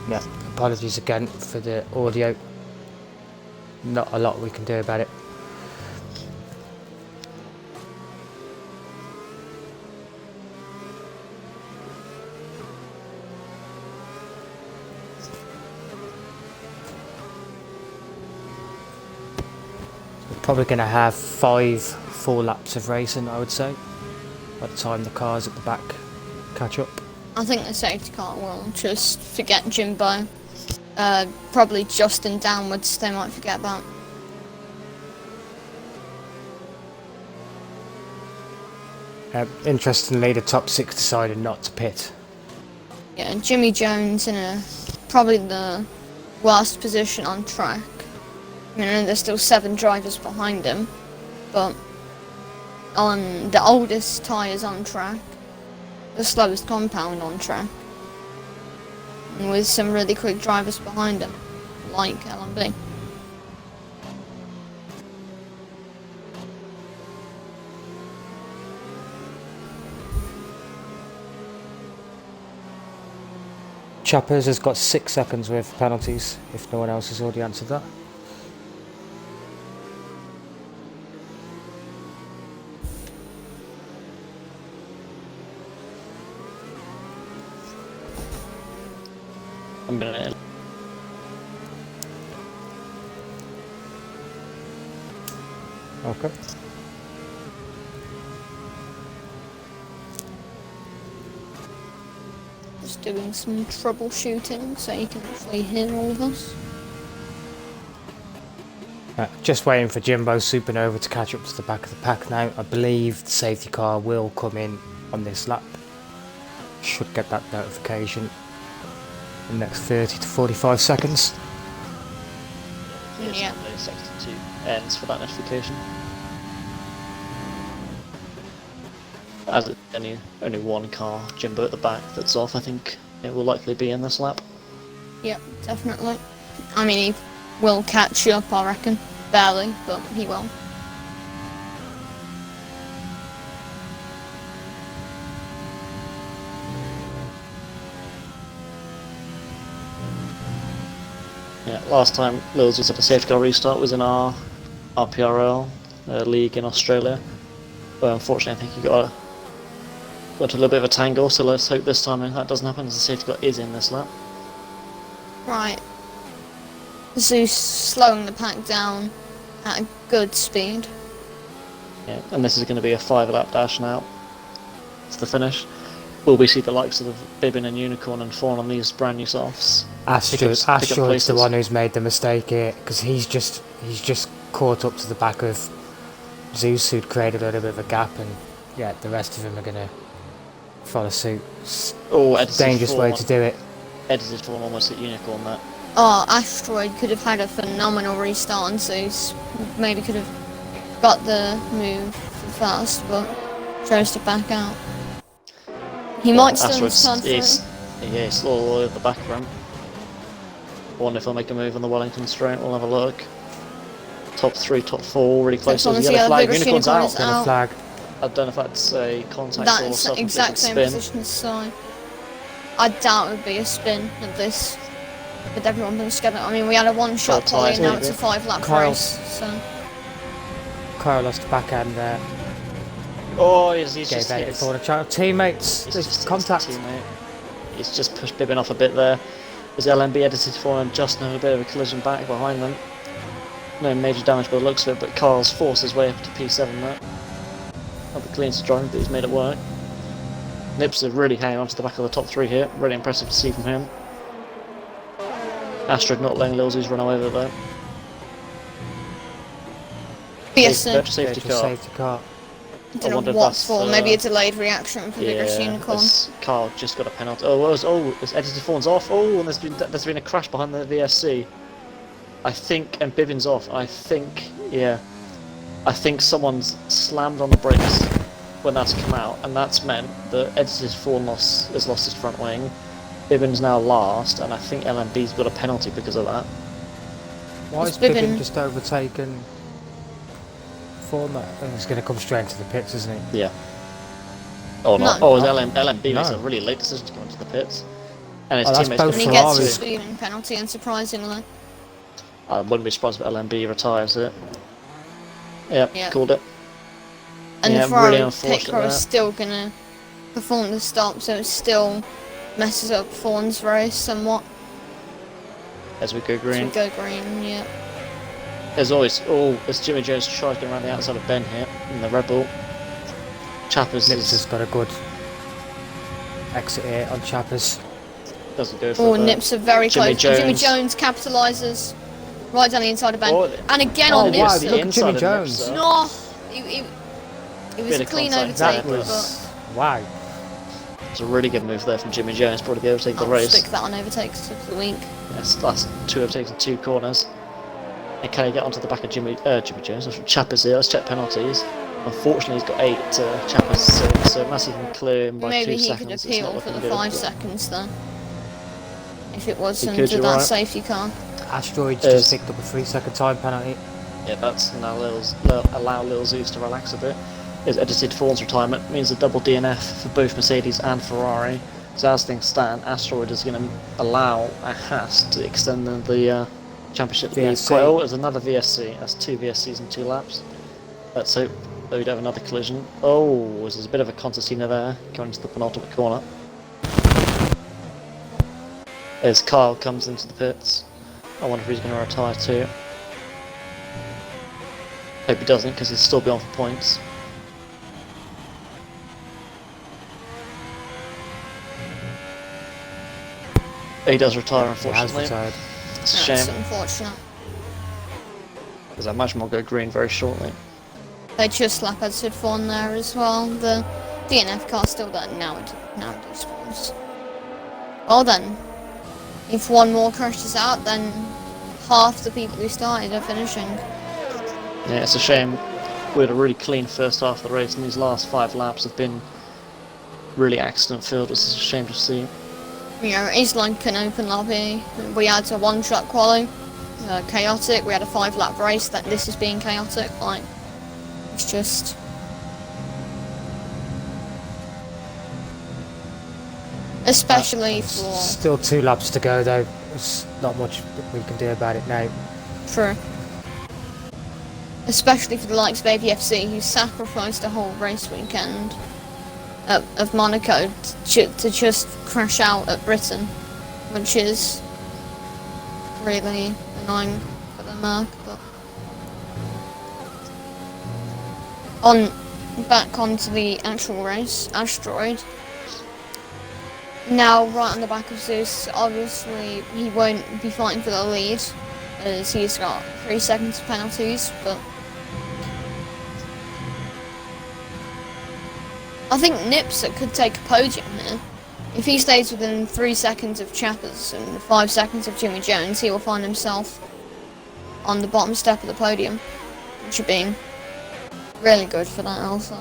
Yeah, apologies again for the audio. Not a lot we can do about it. We're probably going to have 5 full laps of racing, I would say, by the time the cars at the back catch up. I think the safety car will just forget Jimbo. Probably Justin downwards they might forget about. Interestingly, the top 6 decided not to pit. Yeah, Jimmy Jones in probably the worst position on track. I mean, there's still 7 drivers behind him, but on the oldest tyres on track, the slowest compound on track, and with some really quick drivers behind him, like LMB. Choppers has got 6 seconds worth of penalties, if no one else has already answered that. A minute. Okay. Just doing some troubleshooting so you can actually hear all of us. Just waiting for Jimbo Supernova to catch up to the back of the pack now. I believe the safety car will come in on this lap. Should get that notification in the next 30 to 45 seconds. Yes, Yeah. Sector 2 ends for that notification. As it's only one car, Jimbo at the back, that's off, I think it will likely be in this lap. Yep, definitely. I mean, he will catch up, I reckon. Barely, but he will. Yeah, last time Lils was at a safety car restart was in our RPRL league in Australia. But unfortunately, I think he got into a little bit of a tangle, so let's hope this time that doesn't happen as the safety car is in this lap. Right. Zeus slowing the pack down at a good speed. Yeah, and this is going to be a 5-lap dash now to the finish. Will we see the likes of Bibbin and Unicorn and Fawn on these brand new softs? Asteroid's the places? one who's made the mistake here, because he's just caught up to the back of Zeus, who'd created a little bit of a gap, and yeah, the rest of them are gonna follow suit. Dangerous way to do it. Edited Fawn almost hit Unicorn there. Oh, Asteroid could have had a phenomenal restart on Zeus. Maybe could have got the move first, but chose to back out. He might still have turned through. Yeah, he's all over the back ramp. I wonder if he'll make a move on the Wellington straight. We'll have a look. Top 3, top 4, really close to the yellow flag. Unicorn's out. Yellow flag. I don't know if that's a contact or That's something. exact same position as Sai. I doubt it would be a spin at this. With everyone being together. I mean, we had a one-shot poly and now it's a 5-lap race. So. Kyle lost the back end there. Oh, he's just hit hit for the child. Teammates, there's contact. Teammate. He's just pushed Bibbin off a bit there. As LMB edited for him, just had a bit of a collision back behind them. No major damage by the looks of it, but Carl's forced his way up to P7 there. Not the cleanest driving, but he's made it work. Nips are really hanging on to the back of the top 3 here. Really impressive to see from him. Astrid not letting Lil Zeus run away with it though. Safety car. I don't know what for, maybe a delayed reaction for Vigorous Unicorn. Carl just got a penalty. It's edited Fawn's off. Oh, and there's been a crash behind the VSC. I think, and Bibbin's off. I think someone's slammed on the brakes when that's come out, and that's meant that edited Fawn has lost his front wing. Bibbin's now last, and I think LMB's got a penalty because of that. Why is Bibbin just overtaken Fawn? He's going to come straight into the pits, isn't he? Yeah. Oh, no. LMB makes a really late decision to go into the pits. And his teammates and he gets a speeding penalty, unsurprisingly. I wouldn't be surprised if LMB retires it. Yeah, called it. And the Ferrari pit crew is still going to perform the stop, so it still messes up Fawn's race somewhat. As we go green. Yeah. There's always, there's Jimmy Jones charging around the outside of Ben here in the Red Bull. Chappers has got a good exit here on Chappers. Doesn't go for Nips are very close. Jimmy Jones capitalises right down the inside of Ben. And again on Nips. Wow, look at Jimmy Jones. No, it was a clean overtake. Wow. It's a really good move there from Jimmy Jones, probably the overtake of the race. Stick that on overtakes of the week. Yes, last 2 overtakes and 2 corners. And can he get onto the back of Jimmy Jones? That's from Chappers here. Let's check penalties. Unfortunately, he's got 8 Chappers 6, so unless he can clear him by 2 seconds. Maybe he could appeal for the 5 seconds then. If it was under that safety car. Asteroids just picked up a 3-second time penalty. Yeah, that's now allow Lil Zeus to relax a bit. His edited Fawn's retirement means a double DNF for both Mercedes and Ferrari. So as things stand, Asteroid is going to allow a Haas to extend the championship lead. There's another VSC. That's 2 VSCs in 2 laps. Let's hope that we'd have another collision. There's a bit of a concertina there going into the penultimate corner. As Kyle comes into the pits. I wonder if he's going to retire too. Hope he doesn't, because he'll still be on for points. He does retire, unfortunately. It's a shame. That's unfortunate. Because I imagine we'll go green very shortly. They just lap edited Fawn there as well. The DNF car's still there now it despawns. Well then, if one more crashes out, then half the people who started are finishing. Yeah, it's a shame. We had a really clean first half of the race, and these last 5 laps have been really accident filled. It's a shame to see. You know, it's like an open lobby. We had a one-track quali, chaotic. We had a 5-lap race. That this is being chaotic. Like, it's just. Especially for. Still 2 laps to go though. There's not much we can do about it now. True. Especially for the likes of ABFC, who sacrificed a whole race weekend of Monaco to just crash out at Britain, which is really annoying for the Merc. But back onto the actual race, Asteroid. Now right on the back of Zeus. Obviously, he won't be fighting for the lead, as he's got 3 seconds of penalties, but I think Nipser could take a podium here. If he stays within 3 seconds of Chappers and 5 seconds of Jimmy Jones, he will find himself on the bottom step of the podium, which would be really good for that also.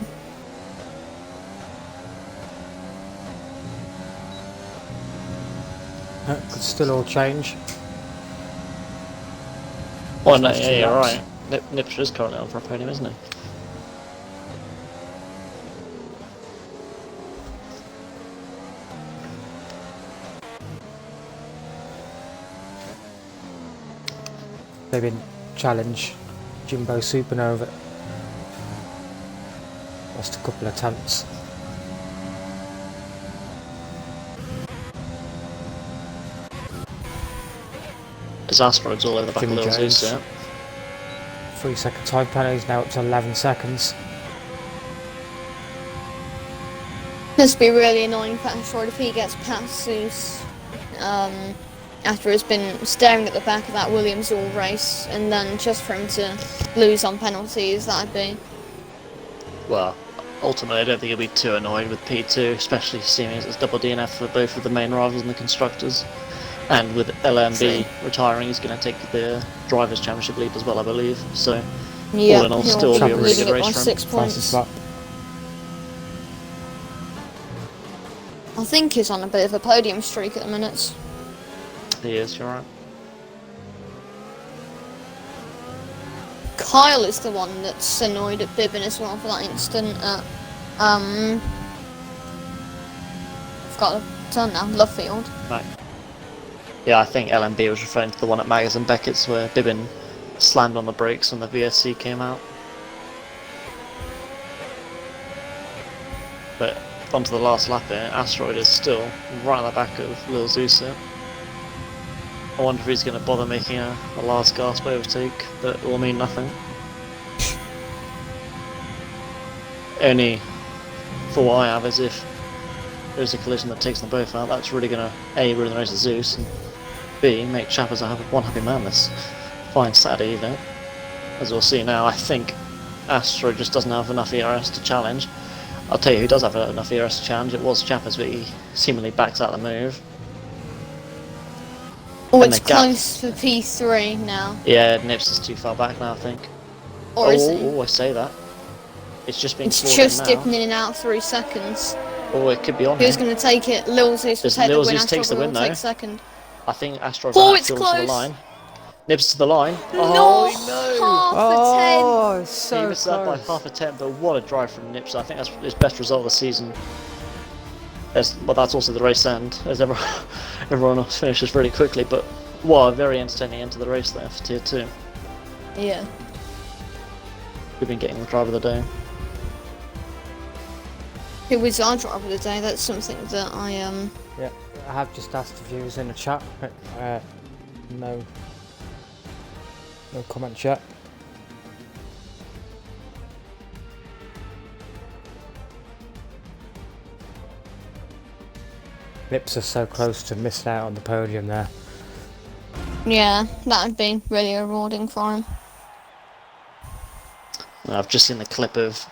Could still all change. Well, no, yeah, you're right. Nipser is currently on for a podium, isn't he? Maybe challenge Jimbo Supernova. Lost a couple of attempts. There's asteroids all over the back Jimmy of Little Jones. Zeus, yeah. 3 second time penalty is now up to 11 seconds. This would be really annoying for Asteroid if he gets past Zeus after he's been staring at the back of that Williams all race, and then just for him to lose on penalties, that'd be. Well, ultimately I don't think he'll be too annoyed with P2, especially seeing as it's double DNF for both of the main rivals and the constructors. And with LMB retiring, he's going to take the Drivers' Championship lead as well, I believe. So, Yeah, all in all, still be a really good race for him. 6 points. Fastest lap. I think he's on a bit of a podium streak at the minute. He is, you're right. Kyle is the one that's annoyed at Bibbin as well for that incident at, I've got a turn now, Lovefield. Right. Yeah, I think LMB was referring to the one at Maggers and Beckett's where Bibbin slammed on the brakes when the VSC came out. But onto the last lap here, Asteroid is still right on the back of Lil Zeus here. I wonder if he's going to bother making a last gasp overtake that will mean nothing. Only thought I have is if there's a collision that takes them both out, that's really going to A, ruin the race of Zeus, and B, make Chappers one happy man this fine Saturday evening. As we'll see now, I think Asteroid just doesn't have enough ERS to challenge. I'll tell you who does have enough ERS to challenge, it was Chappers, but he seemingly backs out the move. Oh, And it's the gap- close for P3 now. Yeah, Nips is too far back now, I think. Or is it? I say that. It's just being It's slowed just in dipping now. in and out 3 seconds. Oh, it could be on Who's here. going to take it? Lil Zeus will Does take Lil the win. Zeus takes the Asteroid win, will though? take second. I think Asteroid Oh, ran it's to the close. line. Nips to the line. No, Oh, half a 10. it's he so missed that by close. half a 10, but what a drive from Nips. I think that's his best result of the season. Well, that's also the race end, as everyone else finishes really quickly, but what a very entertaining end to the race there for Tier 2. Yeah. We've been getting the driver of the day. Who was our driver of the day? That's something that I Yeah, I have just asked the viewers in the chat. No comment yet. Nips are so close to missing out on the podium there. Yeah, that would be really rewarding for him. I've just seen the clip of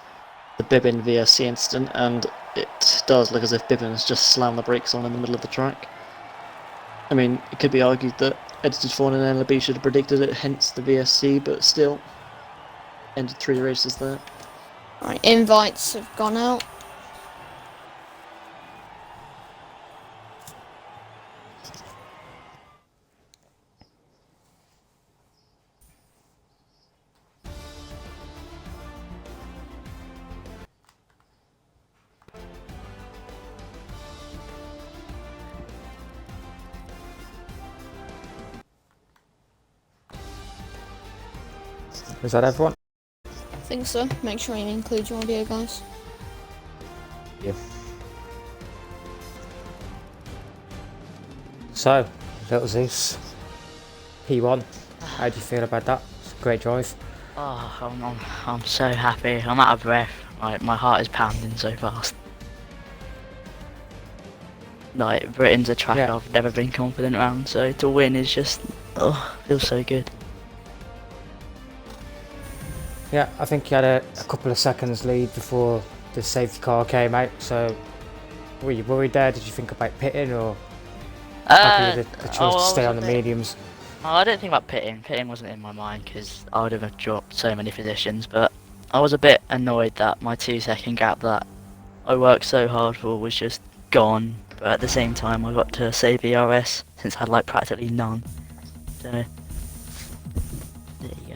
the Bibbin VSC incident, and it does look as if Bibbin's just slammed the brakes on in the middle of the track. I mean, it could be argued that Edited Fawn and LB should have predicted it, hence the VSC, but still, ended 3 races there. Right, invites have gone out. Is that everyone? I think so. Make sure you include your audio, guys. Yeah. So, Little Zeus, P1, how do you feel about that? It's a great drive. Oh, I'm so happy. I'm out of breath. Like, my heart is pounding so fast. Like, Britain's a track Yeah. I've never been confident around, so to win is just, feels so good. Yeah, I think you had a couple of seconds lead before the safety car came out, so were you worried there? Did you think about pitting, or happy with the choice to stay on the mediums? Oh, I didn't think about pitting. Pitting wasn't in my mind because I would have dropped so many positions, but I was a bit annoyed that my 2-second gap that I worked so hard for was just gone. But at the same time, I got to save ERS since I had like practically none. So there you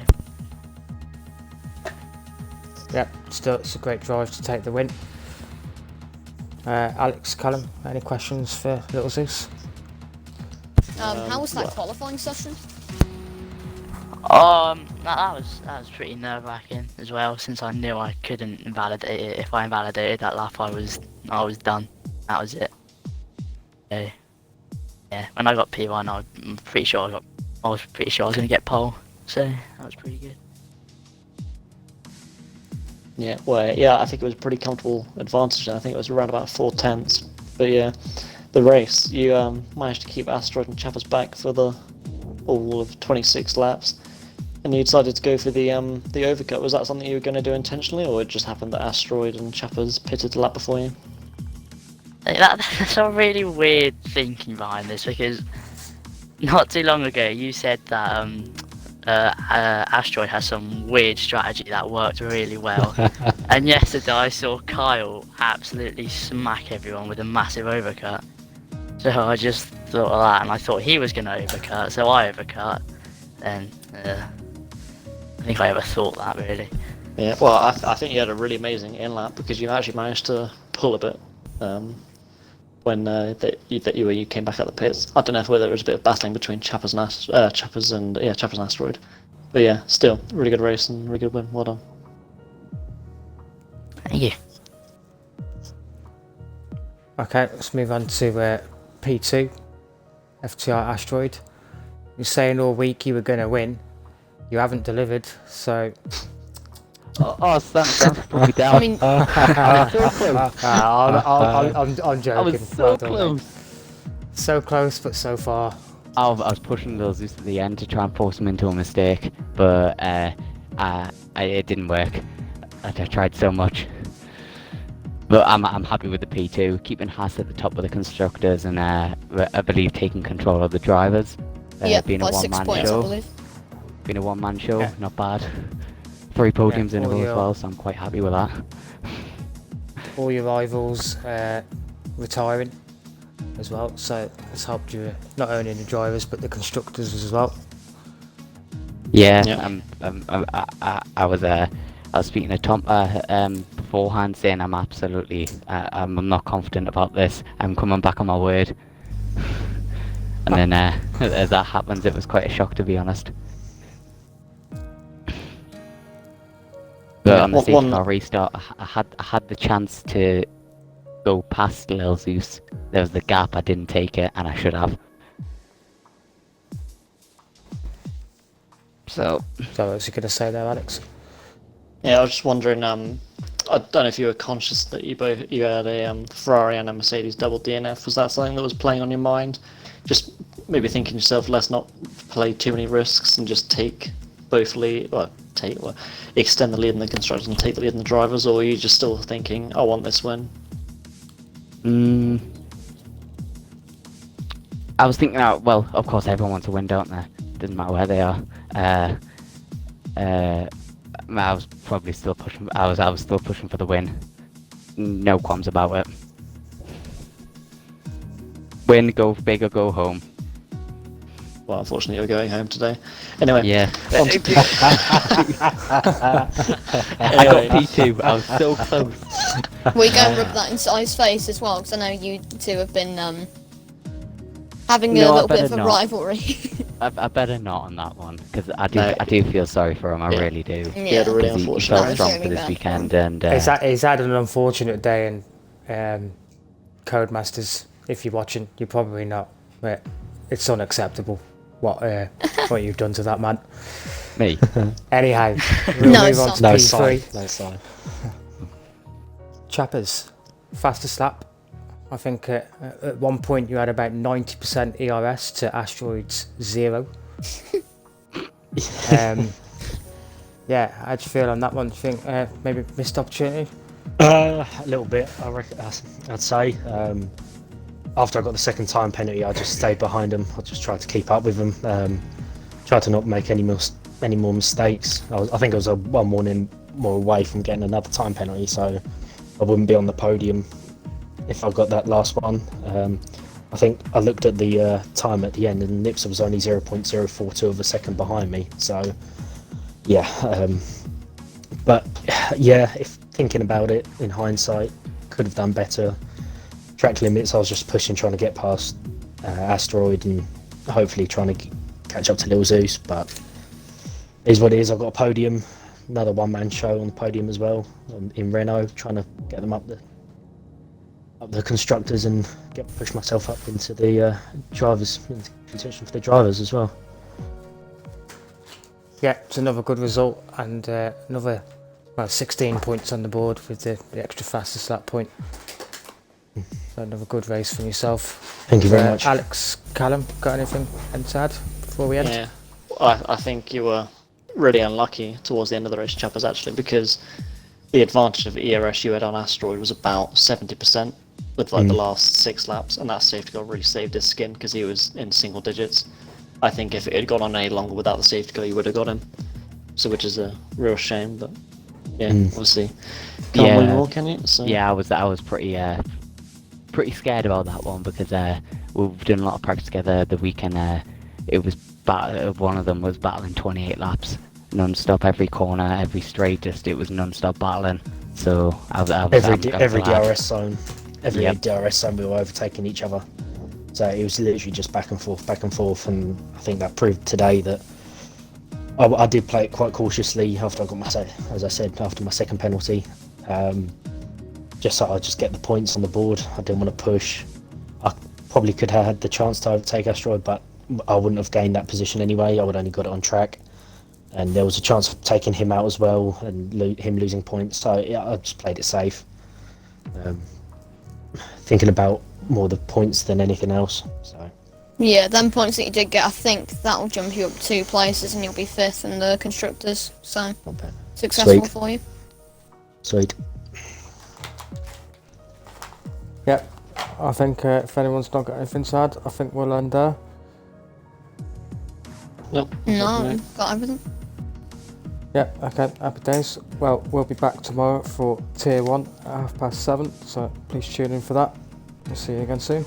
go. Yeah, still it's a great drive to take the win. Alex, Callum, any questions for Little Zeus? How was that qualifying session? That was pretty nerve-wracking as well, since I knew I couldn't invalidate it. If I invalidated that lap, I was done. That was it. So, yeah, when I got P1, I was pretty sure I was going to get pole. So that was pretty good. Yeah, well, yeah, I think it was a pretty comfortable advantage. I think it was around about 4/10. But yeah, the race, you managed to keep Asteroid and Chappers back for the all of 26 laps, and you decided to go for the overcut. Was that something you were going to do intentionally, or it just happened that Asteroid and Chappers pitted the lap before you? That's a really weird thinking behind this, because not too long ago you said that Asteroid has some weird strategy that worked really well, and yesterday I saw Kyle absolutely smack everyone with a massive overcut. So I just thought of that, and I thought he was going to overcut, so I overcut. And I think I ever thought that, really. Yeah, well, I think you had a really amazing in lap because you actually managed to pull a bit when you came back out the pits. I don't know whether it was a bit of battling between Chappers and Asteroid, but yeah, still really good race and really good win. Well done. Thank you. Okay, let's move on to P2, FTR Asteroid. You're saying all week you were going to win. You haven't delivered, so... Sam put me down. I mean, I'm joking. I was so close. So close, but so far. I was pushing those just at the end to try and force him into a mistake, but it didn't work. I tried so much. But I'm happy with the P2, keeping Haas at the top of the constructors, and I believe taking control of the drivers. yeah, Being by a 6 one-man points, I show. believe. Being a one-man show, Yeah. not bad. 3 podiums in a all row as your- well, so I'm quite happy with that. All your rivals retiring as well, so it's helped you not only in the drivers but the constructors as well. Yeah, Yeah. I was speaking to Tom beforehand, saying I'm not confident about this. I'm coming back on my word. And then as that happens, it was quite a shock, to be honest. But Yeah, on the one- safety car restart, I had the chance to go past Lil Zeus. There was the gap, I didn't take it, and I should have. So So what was you going to say there, Alex? Yeah, I was just wondering. I don't know if you were conscious that you had a Ferrari and a Mercedes double DNF. Was that something that was playing on your mind? Just maybe thinking to yourself, let's not play too many risks and just take both lead, extend the lead in the constructors and take the lead in the drivers, or are you just still thinking, I want this win? I was thinking, well, of course everyone wants to win, don't they? Doesn't matter where they are. I was probably still pushing. I was still pushing for the win. No qualms about it. Win, go big or go home. Well, unfortunately, you're going home today. Anyway, Yeah. on to I got P2. I was so close. We go and rub that in I's face as well, because I know you two have been having No, a I little bit better of a not. rivalry. I better not on that one because I do No. I do feel sorry for him. I Yeah. really do. He had a really 'Cause he unfortunate felt race. strong Really for this bad weekend, and He's had an unfortunate day, and Codemasters, if you're watching, you're probably not, but it's unacceptable what you've done to that man. me. Anyhow, we'll No, move on it's to No P3. sign. No sign. Chappers, fastest lap. I think at one point you had about 90% ERS to Asteroids 0. Yeah, how'd you feel on that one? Do you think maybe missed opportunity? A little bit, I reckon. I'd say. After I got the second time penalty, I just stayed behind him. I just tried to keep up with him. Tried to not make any more mistakes. I think I was one warning more away from getting another time penalty, so I wouldn't be on the podium if I got that last one. I think I looked at the time at the end, and Nipser was only 0.042 of a second behind me. So, yeah. But yeah, if thinking about it in hindsight, could have done better. Track limits, I was just pushing, trying to get past Asteroid and hopefully trying to catch up to Lil Zeus. But it is what it is. I've got a podium, another one-man show on the podium as well in Renault, trying to get them up the constructors and push myself up into the drivers, into contention for the drivers as well. Yeah, it's another good result, and another 16 points on the board with the extra fastest lap point. So another good race from yourself. Thank you very much. Alex, Callum, got anything to add before we end? Yeah, I think you were really unlucky towards the end of the race, Chappers, actually, because the advantage of ERS you had on Asteroid was about 70% with like the last 6 laps, and that safety car really saved his skin because he was in single digits. I think if it had gone on any longer without the safety car, you would have got him. So, which is a real shame, but yeah, obviously can't win more, can you? So. Yeah, I was pretty scared about that one because we've done a lot of practice together the weekend. It was one of them was battling 28 laps non-stop, every corner, every straight, it was non-stop battling. So Every glad. DRS zone, DRS zone, we were overtaking each other. So it was literally just back and forth, and I think that proved today that I did play it quite cautiously after I got after my second penalty. Just so I just get the points on the board. I didn't want to push. I probably could have had the chance to overtake Asteroid, but I wouldn't have gained that position anyway. I would only got it on track, and there was a chance of taking him out as well and him losing points. So yeah, I just played it safe, thinking about more the points than anything else. So Yeah, them points that you did get, I think that'll jump you up 2 places and you'll be 5th in the constructors. So not bad. successful Sweet. for you. Sweet. Yep, I think if anyone's not got anything to add, I think we'll end there. Nope. No, got everything. Yep, okay, happy days. Well, we'll be back tomorrow for Tier 1 at 7:30, so please tune in for that. We'll see you again soon.